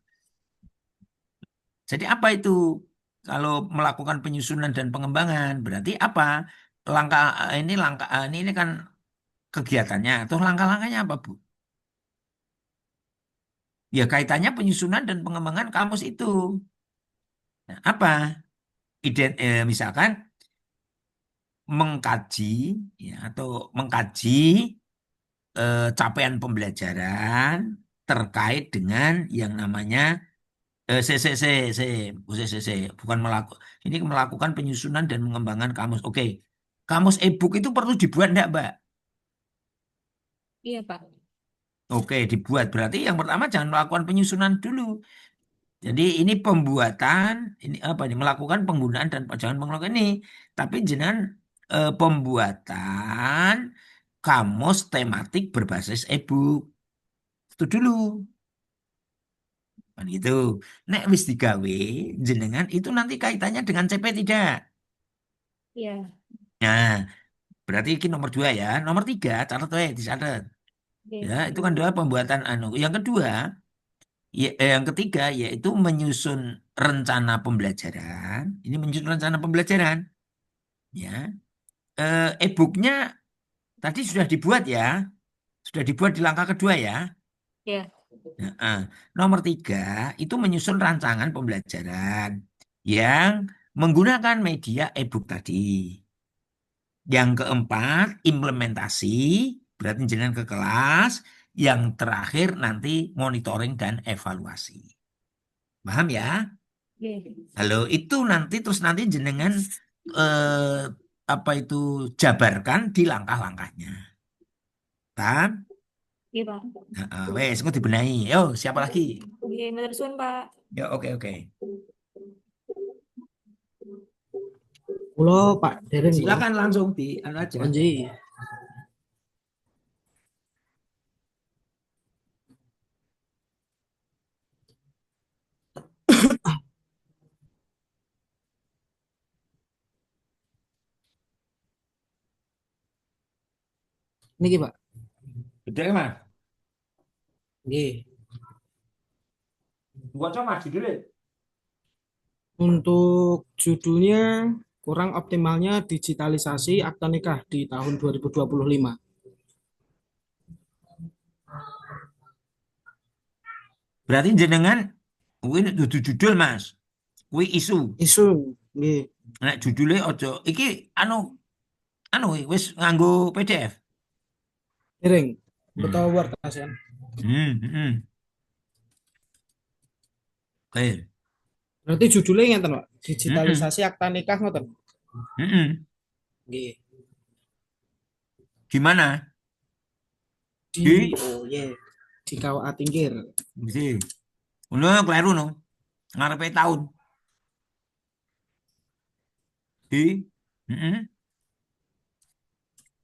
Jadi apa itu? Kalau melakukan penyusunan dan pengembangan berarti apa? Langkah ini kan kegiatannya. Terus langkah-langkahnya apa, Bu? Ya kaitannya penyusunan dan pengembangan kamus itu. Nah, apa? Misalkan mengkaji ya, atau mengkaji capaian pembelajaran terkait dengan yang namanya bukan ini melakukan penyusunan dan mengembangkan kamus. Oke, kamus e-book itu perlu dibuat enggak, Mbak? Iya, Pak. Oke, dibuat. Berarti yang pertama jangan melakukan penyusunan dulu. Jadi ini pembuatan, ini apa ini melakukan penggunaan dan jangan melakukan ini, tapi jenengan pembuatan kamus tematik berbasis e-book. Itu dulu. Kan gitu. Nek wis digawe jenengan itu nanti kaitannya dengan CP tidak? Iya. Nah, berarti ini nomor 2 ya. Nomor 3, catat dicatat. Oke. Ya, itu kan adalah pembuatan anu. Yang kedua, yang ketiga yaitu menyusun rencana pembelajaran. Ini menyusun rencana pembelajaran. Ya, e-booknya tadi sudah dibuat ya, sudah dibuat di langkah kedua ya. Ya. Nah, nomor 3 itu menyusun rancangan pembelajaran yang menggunakan media e-book tadi. Yang keempat implementasi, berarti jenengan ke kelas. Yang terakhir nanti monitoring dan evaluasi. Paham ya? Oke. Halo, itu nanti terus nanti jenengan eh, apa itu jabarkan di langkah-langkahnya. Paham? Iya, Pak. Wes, engko dibenahi. Yo, siapa lagi? Oke, matur suwun, Pak. Ya, oke. Kulo Pak Dereng kulo. Silakan langsung di anu aja. Panji. Niki Pak. Gede Mas. Nggih. Buat sama judulnya. Untuk judulnya kurang optimalnya digitalisasi akta nikah di tahun 2025. Berarti jenengan kuwi dudu judul Mas. Kuwi isu. Isu nggih. Nek judulnya ojo iki anu wis nganggo PDF. Dereng. Betul Word kasihan. Oke. Berarti judulnya ngeten, Pak. Mm-mm. Digitalisasi akta nikah ngoten. Mm-mm. Nggih. Gimana? Di Di, di KUA Tingkir. di, no, keliru no. Ngarepe tahun. Di, mm-mm.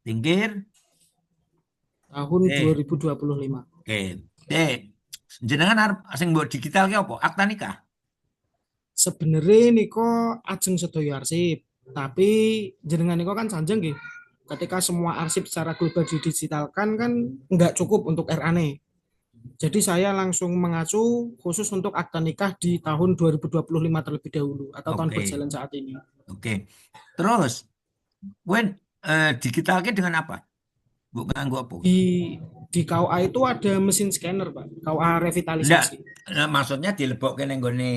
Tingkir. Tahun Eh, 2025. oke. Jenengan arep sing mbok digital ki apa? Akta nikah. Sebenarnya niko ajeng sedaya arsip, tapi jenengan niko kan sanjeng nggih. Ketika semua arsip secara global didigitalkan kan nggak cukup untuk RANE. Jadi saya langsung mengacu khusus untuk akta nikah di tahun 2025 terlebih dahulu atau tahun Oke. berjalan saat ini. Oke. Terus, Wen, digitalnya dengan apa? Bu nganggo apa? Di KUA itu ada mesin scanner, Pak. KUA Enggak, revitalisasi. maksudnya dilebokke ning nggone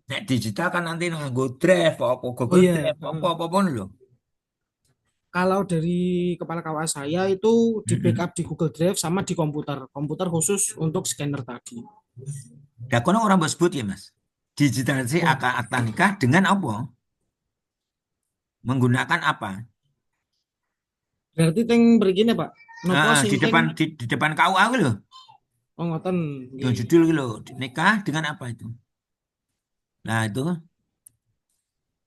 nek digital kan nanti nganggo drive apa Oh Google iya, Drive apa pun lho. kalau dari kepala KUA saya itu di Mm-mm. backup di Google Drive sama di komputer khusus untuk scanner tadi. Lah kono orang mbok sebut ya, Mas. Digitalisasi Oh, akta nikah dengan apa? Menggunakan apa? berarti teng begini Pak. Nopo Di sing depan teng di depan KUA kuwi lho. oh ngoten Yang nggih. judul kuwi lho, nikah dengan apa itu? Nah, itu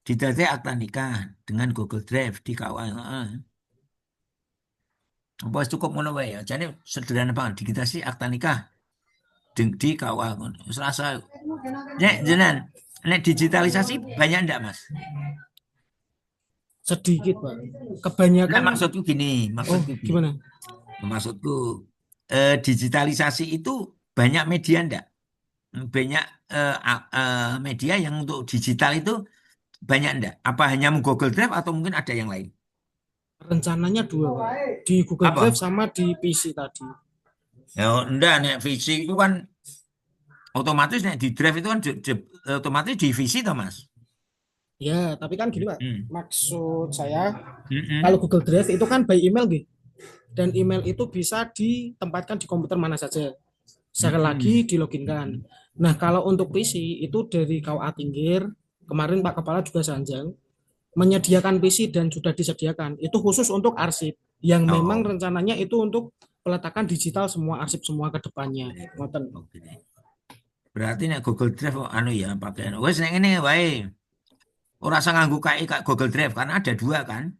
digitalisasi akta nikah dengan Google Drive di KUA. Heeh. Apa wis cukup ngono wae ya. Jane sederhana banget digitalisasi akta nikah di KUA ngono. Wis rasa nek jenengan nek digitalisasi banyak ndak, Mas? Sedikit Pak. Nah, Kebanyakan maksudku gini, oh gimana? maksudku digitalisasi itu banyak media ndak? Banyak media yang untuk digital itu banyak ndak? Apa hanya Google Drive atau mungkin ada yang lain? Rencananya dua Pak. Di Google Drive Apa? sama di PC tadi. Ya ndak, nek visi itu kan otomatis nek di Drive itu kan otomatis di visi toh, Mas? Ya, tapi kan gini Pak. Hmm. Maksud saya Mm-mm. kalau Google Drive itu kan by email gitu. Dan email itu bisa ditempatkan di komputer mana saja. Sekali lagi diloginkan. Nah, kalau untuk PC itu dari KUA Tingkir, kemarin Pak Kepala juga sanjang, menyediakan PC dan sudah disediakan. Itu khusus untuk arsip, yang memang Oh, rencananya itu untuk peletakan digital semua arsip semua ke depannya. Ngoten. oke. Berarti nek Google Drive anu ya pakai wes nek ngene wae. Ora usah nganggo kayak Google Drive karena ada dua kan.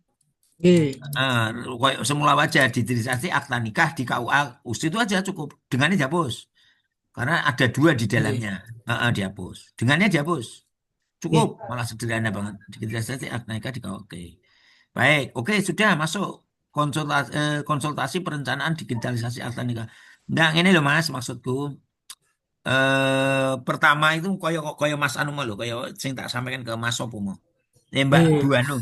Nggih, Kayak semula wajah digitalisasi akta nikah di KUA UST itu aja cukup. Dengannya dihapus. Karena ada dua di nggih, dalamnya. Dihapus. Dengannya dihapus. nggih. Cukup. Malah sederhana banget. Digitalisasi akta nikah di KUA. Oke. Baik. Oke, sudah masuk konsultasi perencanaan digitalisasi akta nikah. Nah, ini loh Mas maksudku. Pertama itu koyo koyo Mas Anu mau lho, koyo sing tak sampaikan ke Mas Sopo mau. Mbak Nggih. Bu Anu.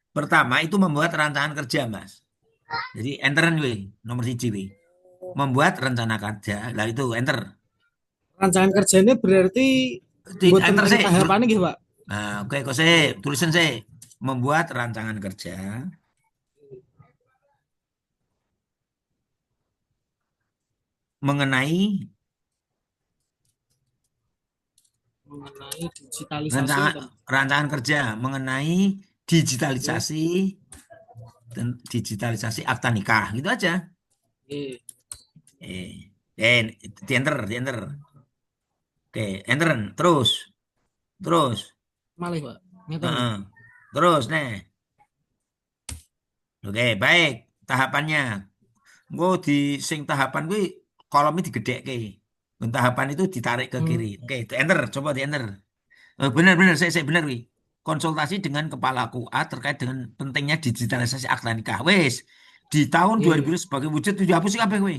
Pertama itu membuat rancangan kerja, Mas. Jadi enteran gue, nomor siji gue. Membuat rencana kerja, lah itu enter. Rancangan kerjanya berarti mboten Enter teng sih. tahapane nggih, Pak. Nah, oke, kok saya tulisan saya membuat rancangan kerja mengenai Mengenai digitalisasi rancangan ngoten. rancangan kerja mengenai digitalisasi dan digitalisasi akta nikah gitu aja. Nggih. Eh, di enter, di enter. Oke, enter terus, terus. Malih, Pak. Ngeten. Heeh. Terus, nih. Oke, baik. Tahapannya. Gue di sing tahapan gue kolomnya digedekke. Dan tahapan itu ditarik ke kiri. Oke, di enter. Coba di enter. Benar-benar, saya benar wi. Konsultasi dengan kepala KUA terkait dengan pentingnya digitalisasi akta nikah. Wes, di tahun Nggih. 2000 sebagai wujud itu dihapus sih kabeh kowe.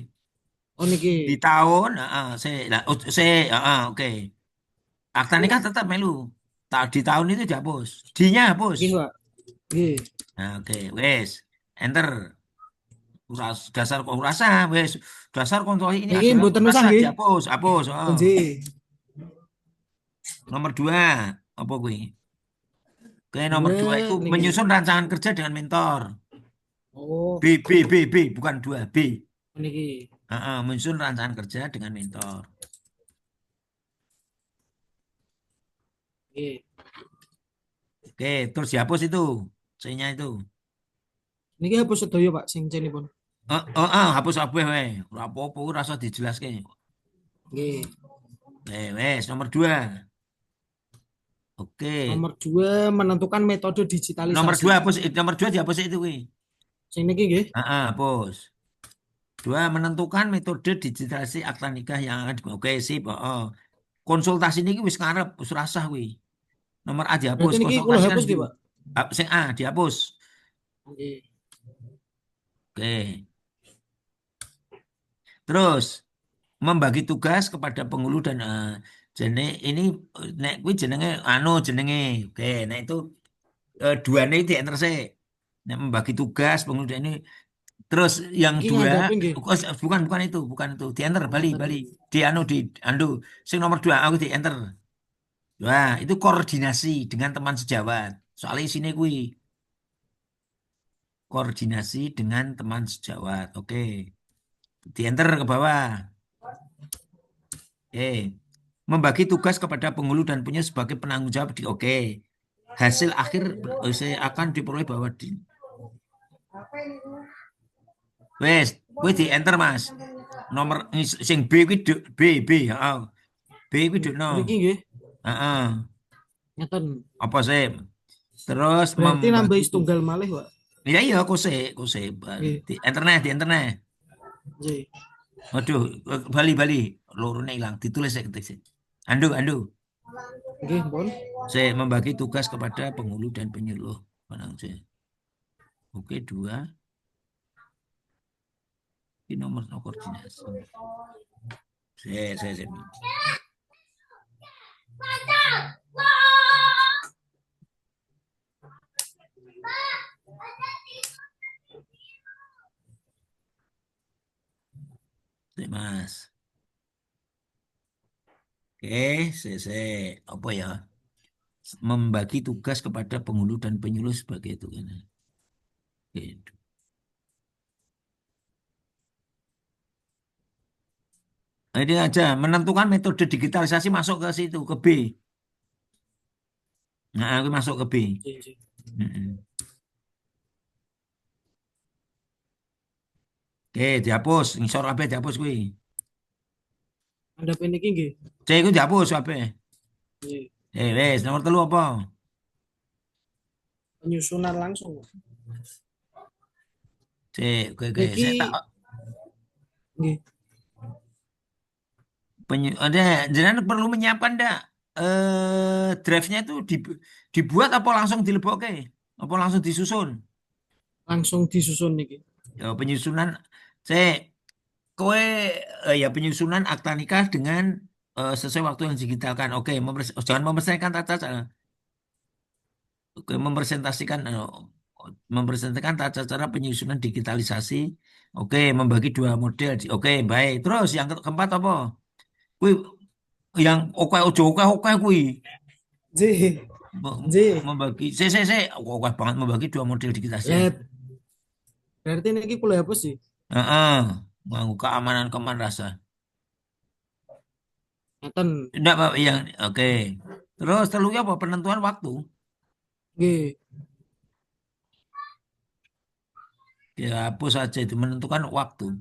Oh niki. Di tahun, oke. Akta nikah tetap melu. Di tahun itu dihapus. D-nya hapus. Nggih, Pak. Nggih. Nah, oke, wes. Enter. Dasar kok rasa, wes. Dasar kontrol ini Niki adalah mboten usah rasa nggih. dihapus, hapus. Nggih. Nomor 2, apa gue? Oke, nomor 2 itu Niki. menyusun rancangan kerja dengan mentor. Oh, B, bukan 2, B. niki. Menyusun rancangan kerja dengan mentor. Nggih. Oke, terus dihapus itu. C-nya itu. Niki hapus sedaya Pak sing cenipun. Hapus kabeh wae. Ora apa-apa ora usah dijelaske. Nggih. Wes, nomor 2. Oke. Nomor 2 menentukan metode Nomor digitalisasi. 2 hapus, nomor 2 dihapus itu kuwi. Sing niki nggih. Hapus. 2 menentukan metode digitalisasi akta nikah yang akan oke sip, konsultasi niki wis ngarep, wis rasah kuwi. Nomor A dihapus, Berarti niki kula konsultasi kan hapus nggih, Pak. sing A dihapus. Nggih. Oke. Terus membagi tugas kepada penghulu dan ini nek kuwi jenenge oke, nah itu dua ini di enter sih. Nek membagi tugas penghulu dan ini terus yang Iki 2 ngandhapi nggih. bukan itu di enter Bali di di sing nomor 2 aku di enter. Wah, itu koordinasi dengan teman sejawat. Soalnya sini kuwi koordinasi dengan teman sejawat. Oke. Di enter ke bawah. Membagi tugas kepada penghulu dan punya sebagai penanggung jawab di oke. Hasil akhir saya akan diperoleh bahwa di wes, kuwi di enter Mas. Nomor sing B kuwi B, heeh. B kuwi no. Niki nggih. Heeh. Ngeten. Apa sih? Terus Berarti nambah membagi setunggal malih, Pak. iya kose. Nggih. Di internet. Nggih. Waduh, Bali. Lorone ilang, ditulis saya ketik sih. Andu. Nggih, pun. Saya membagi tugas kepada penghulu dan penyuluh. Oke, 2. Ini nomor koordinasi. Saya. Mas. Oke, saya apa ya? Membagi tugas kepada penghulu dan penyuluh sebagai itu kan. Oke. Ini aja menentukan metode digitalisasi masuk ke situ ke B. Nah, aku masuk ke B. Nggih. Oke, dihapus. Ngisor kabeh dihapus kuwi. Andhape niki nggih. C iku dihapus kabeh. Nggih. Wes, nomor 3 apa? Penyusunan langsung. C, oke. Niki nggih. Jenengan perlu menyiapkan enggak? Draft-nya itu dibuat apa langsung dilebokke? Apa langsung disusun? Langsung disusun niki. Ya, penyusunan penyusunan akta nikah dengan sesuai waktu yang digitalkan. Oke, jangan mempresentasikan tata cara. Oke, mempresentasikan tata cara penyusunan digitalisasi. Oke, membagi 2 model. Oke, baik. Terus yang keempat apa? Kuwi yang oke kuwi. Nggih. Membagi oke banget membagi 2 model digitalisasi. Berarti niki kula hapus sih. Nganggo keamanan rasa. Ngeten. Enggak, Pak, yang oke. Terus terlunya apa? Penentuan waktu. Nggih. Ya, hapus saja itu menentukan waktu.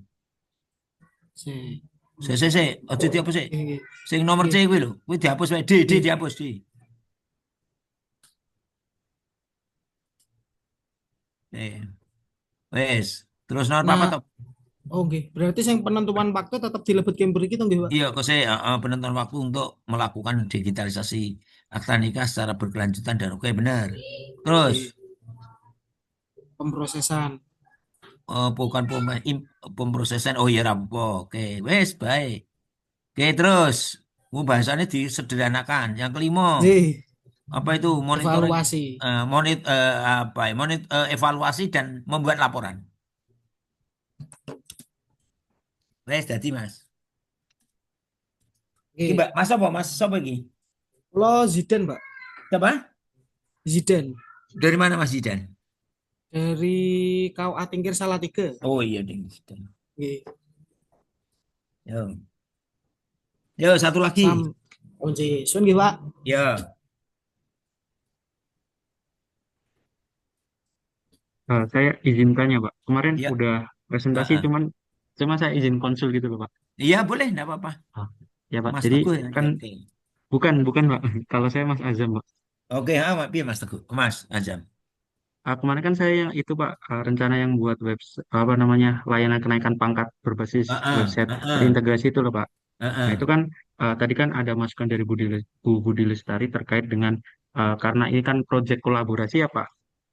Sik. Aja dihapus sih. Nggih. Sing nomor C kuwi lho, kuwi dihapus wae. D dihapus D. Wes. Terus nomor Nah, apa toh? oh nggih. Berarti yang penentuan waktu tetap dilebetke mriki to nggih, Pak? Iya, kok saya penentuan waktu untuk melakukan digitalisasi akta nikah secara berkelanjutan dan oke benar. Terus Pemrosesan. bukan pemrosesan. Oh iya rampok. Oke, wes baik. Oke, terus bahasannya disederhanakan. Yang kelima, Nggih. apa itu monitoring Evaluasi. evaluasi dan membuat laporan. Wes dadi Mas. Iki Nggih. Mbak, Mas apa? Mas sapa iki? Kula Zidan, Pak. Siapa? Zidan. Dari mana Mas Zidan? Dari KUA Tingkir Salatiga. Oh iya, Ding. Nggih. Yo, satu lagi. Oh nggih, sun nggih, Pak. Ya. Saya izin tanya, Pak. Kemarin Ya, udah presentasi, heeh. cuma saya izin konsul gitu loh, Pak. Iya boleh, enggak apa-apa. Ah, ya, Pak. Mas Jadi Teguh ya, kan oke. bukan, Pak. Kalau saya Mas Azam, Pak. Oke, piye Mas Teguh? Mas Azam. Kemarin kan saya yang itu, Pak, rencana yang buat apa namanya, layanan kenaikan pangkat berbasis Heeh, website heeh, terintegrasi itu loh, Pak. Nah, heeh. itu kan tadi kan ada masukan dari Bu Budi Lestari terkait dengan karena ini kan proyek kolaborasi ya, Pak.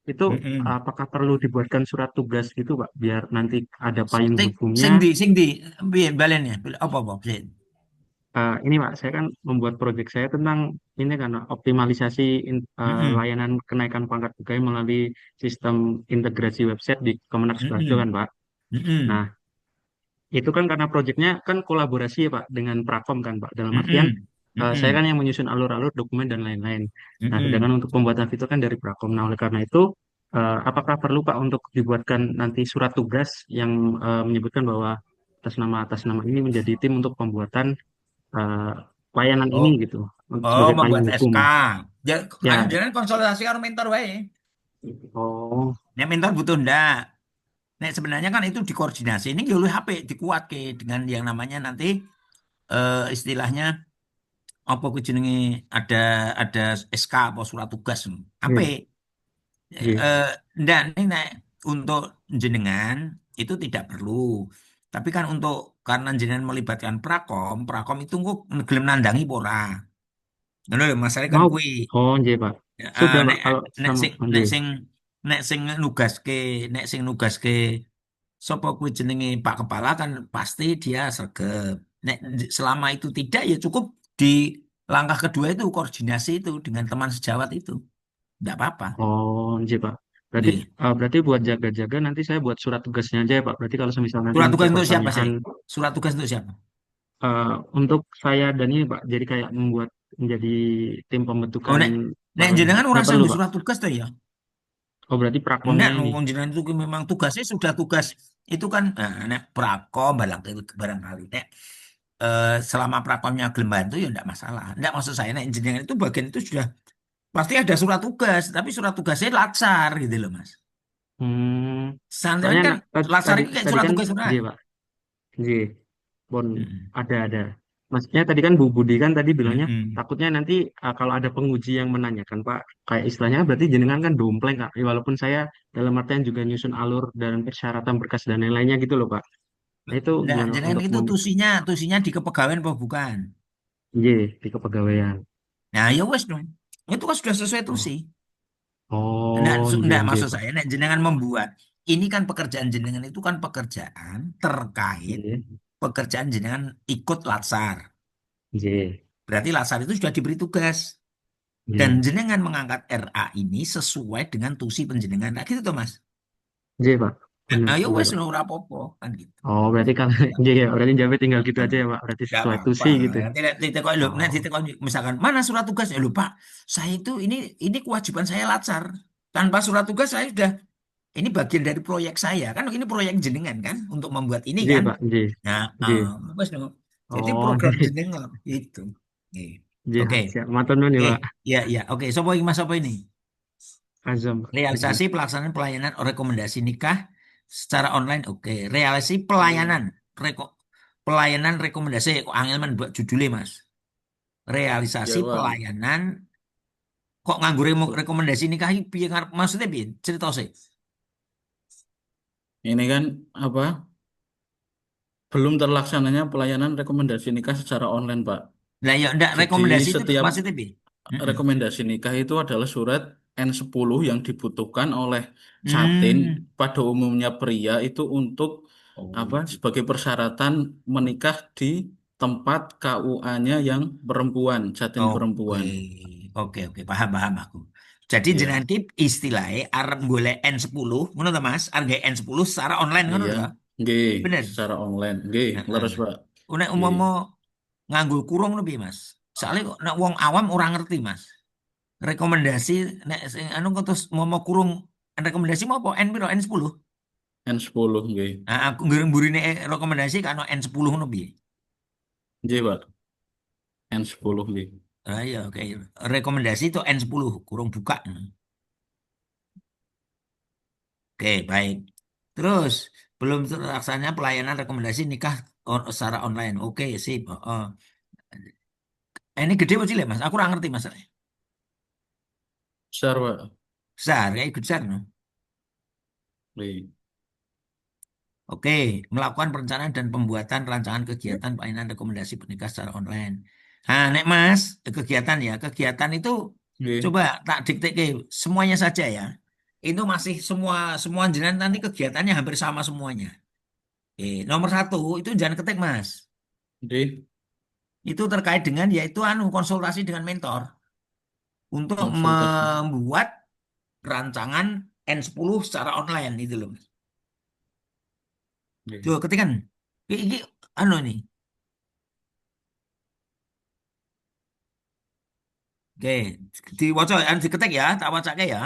Itu Mm-mm. apakah perlu dibuatkan surat tugas gitu, Pak, biar nanti ada payung Sing hukumnya. sing di piye balennya? Apa sih? Ini Pak, saya kan membuat proyek saya tentang ini kan optimalisasi Mm-mm, layanan kenaikan pangkat pegawai melalui sistem integrasi website di Kemenak Subarjo mm-mm, kan, Pak. Nah, mm-mm, itu kan karena proyeknya kan kolaborasi ya Pak dengan Prakom kan Pak. Dalam artian mm-mm, saya kan mm-mm, yang menyusun alur-alur dokumen dan lain-lain. Nah, sedangkan mm-mm. untuk pembuatan fitur kan dari Prakom. Nah, oleh karena itu apakah perlu Pak untuk dibuatkan nanti surat tugas yang menyebutkan bahwa atas nama ini menjadi tim untuk pembuatan eh, layanan ini Oh, gitu sebagai membuat payung hukum. SK. Ya, Ya, jangan konsultasi karo mentor wae. oh, Nek mentor butuh ndak. Nek sebenarnya kan itu dikoordinasi. Ini ya lu HP dikuat ke dengan yang namanya nanti istilahnya apa ku jenenge ada ada SK apa surat tugas. HP. iya, iya. Ndak ini nek untuk jenengan itu tidak perlu. Tapi kan untuk karena jenengan melibatkan Prakom, Prakom itu kok gelem nandangi apa ora. Ngono lho masalahnya kan Mau, kuwi. oh, iya Pak. Ya, Sudah Pak nek kalau nek sama, sing oh, nek iya. sing nek sing nugaske nek sing nugaske sapa kuwi jenenge Pak Kepala kan pasti dia sregep. Nek selama itu tidak ya cukup di langkah kedua itu koordinasi itu dengan teman sejawat itu. Enggak apa-apa. Oh, iya Pak. Berarti Nggih. berarti buat jaga-jaga nanti saya buat surat tugasnya aja ya Pak. Berarti kalau semisal nanti Surat muncul tugas untuk siapa sih? pertanyaan Surat tugas untuk siapa? untuk saya dan ini Pak, jadi kayak membuat menjadi tim Oh pembentukan nek layanan. jenengan ora Nggak perlu sanggup Pak. surat tugas tuh ya. Oh, berarti Enggak, prakomnya ini. wong jenengan itu memang tugasnya sudah tugas itu kan nek prakom barangkali nek selama prakomnya gelem bantu ya enggak masalah. Enggak maksud saya nek jenengan itu bagian itu sudah pasti ada surat tugas, tapi surat tugasnya latsar gitu loh, Mas. Hmm, Santai soalnya kan latsar tadi itu kayak tadi surat kan, tugas ora. iya Pak, iya, bon Mm-mm. ada. Maksudnya tadi kan Bu Budi kan tadi bilangnya Mm-mm. takutnya nanti kalau ada penguji yang menanyakan Pak, kayak istilahnya berarti jenengan kan dompleng Kak. Ya, walaupun saya dalam artian juga nyusun alur dan persyaratan berkas dan lain-lainnya gitu loh Pak. Nah, itu Enggak, gimana jenengan untuk itu tusinya di kepegawaian apa bukan? iya di kepegawaian. Nah, ya wes dong. Itu kan sudah sesuai Oh, tusi. Enggak, oh, enggak iya maksud Pak. saya, enggak jenengan membuat. Ini kan pekerjaan jenengan itu kan pekerjaan terkait Iya, pekerjaan jenengan ikut latsar. iya, Berarti latsar itu sudah diberi tugas. Dan iya, jenengan mengangkat RA ini sesuai dengan tusi penjenengan. Nah gitu tuh Mas. iya Pak. Ya, Benar, ayo benar wes Pak. ora apa-apa kan gitu. Oh, berarti kalau iya, iya, berarti jawabnya tinggal gitu aja ya Pak. Berarti Gak sesuai apa-apa. tusi gitu. Nanti ditekok lho, Oh, nanti ditekok misalkan mana surat tugas ya lupa. Saya itu ini kewajiban saya latsar. Tanpa surat tugas saya sudah ini bagian dari proyek saya kan ini proyek jenengan kan untuk membuat ini iya kan. Pak, iya, Nah, iya. wes dong. Jadi Oh, program jenengan itu. Iya. iya, Oke. siap. Matur nuwun ya Oke. Pak. Iya, iya. Oke, sopo iki Mas apa ini? Azam, Pak. Azam. Realisasi pelaksanaan pelayanan rekomendasi nikah secara online. Oke, realisasi Hmm. pelayanan rekomendasi kok angel men buat judulnya Mas. Ya Realisasi Pak. pelayanan kok nganggo rekomendasi nikah iki piye maksudnya piye? Cerita sih. Ini kan apa? Belum terlaksananya pelayanan rekomendasi nikah secara online, Pak. Lah ya ndak Jadi rekomendasi itu setiap maksudnya piye? Mm-mm. rekomendasi nikah itu adalah surat N10 yang dibutuhkan oleh Satin Hmm. pada umumnya pria itu untuk apa? Oh. Sebagai persyaratan menikah di tempat KUA-nya yang perempuan, Satin Oke, perempuan. oke, paham aku. Jadi jenengan Iya, ki istilahnya arep golek N10, ngono to Mas? Harga N10 secara online ngono iya. to? Nggih, Bener. secara online. Nggih, Heeh. leres, Pak. Nek Nggih. umpama nganggo kurung lebih Mas. Soalnya kok nek wong awam ora ngerti Mas. Rekomendasi nek anu kok terus mau kurung rekomendasi mau apa? N piro? N10. N10, nggih. Nah, aku ngirim-burine rekomendasi kan N10 ngono piye? Nggih, Pak. N10 nggih. Ah iya oke. Rekomendasi itu N10 kurung buka. Oke, baik. Terus belum terlaksananya pelayanan rekomendasi nikah secara online. Oke, sip. Oh, oh. Ini gede apa cilik, Mas? Aku kurang ngerti masalahnya. Besar, Pak. Besar, ya ikut besar, no? Iya. Oke, melakukan perencanaan dan pembuatan rancangan kegiatan pelayanan rekomendasi pernikahan secara online. Nah, Nek Mas, kegiatan ya, kegiatan itu Iya. coba tak dikte semuanya saja ya. Itu masih semua semua jenengan nanti kegiatannya hampir sama semuanya. Nomor satu itu jangan ketik Mas. Iya. Itu terkait dengan yaitu konsultasi dengan mentor untuk Konsultasi. membuat rancangan N10 secara online itu loh. Iya. Coba ketikan. Ini nih. Oke, diwaca diketik ya, tak wacake ya.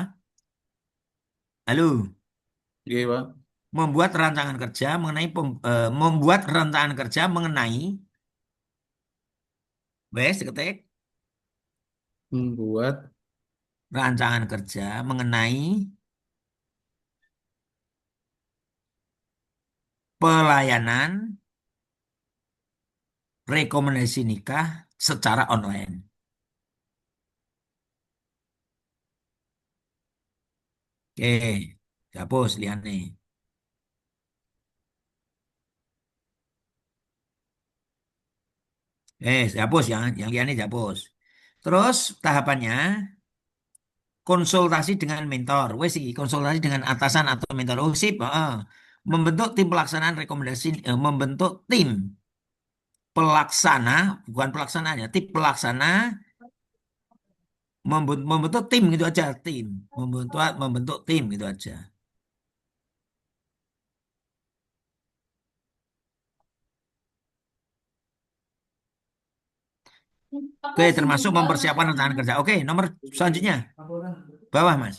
Halo, Iya, Pak. membuat rancangan kerja mengenai wes diketik Membuat rancangan kerja mengenai pelayanan rekomendasi nikah secara online. Oke, hapus liane. Hapus yang liane hapus. Terus tahapannya konsultasi dengan mentor. Wes iki konsultasi dengan atasan atau mentor. Oh sip, heeh. Membentuk tim pelaksanaan rekomendasi, membentuk tim pelaksana, bukan pelaksananya, tim pelaksana membentuk tim gitu aja, tim membentuk tim gitu aja. Oke, termasuk mempersiapkan rencana kerja. Oke, nomor selanjutnya bawah Mas.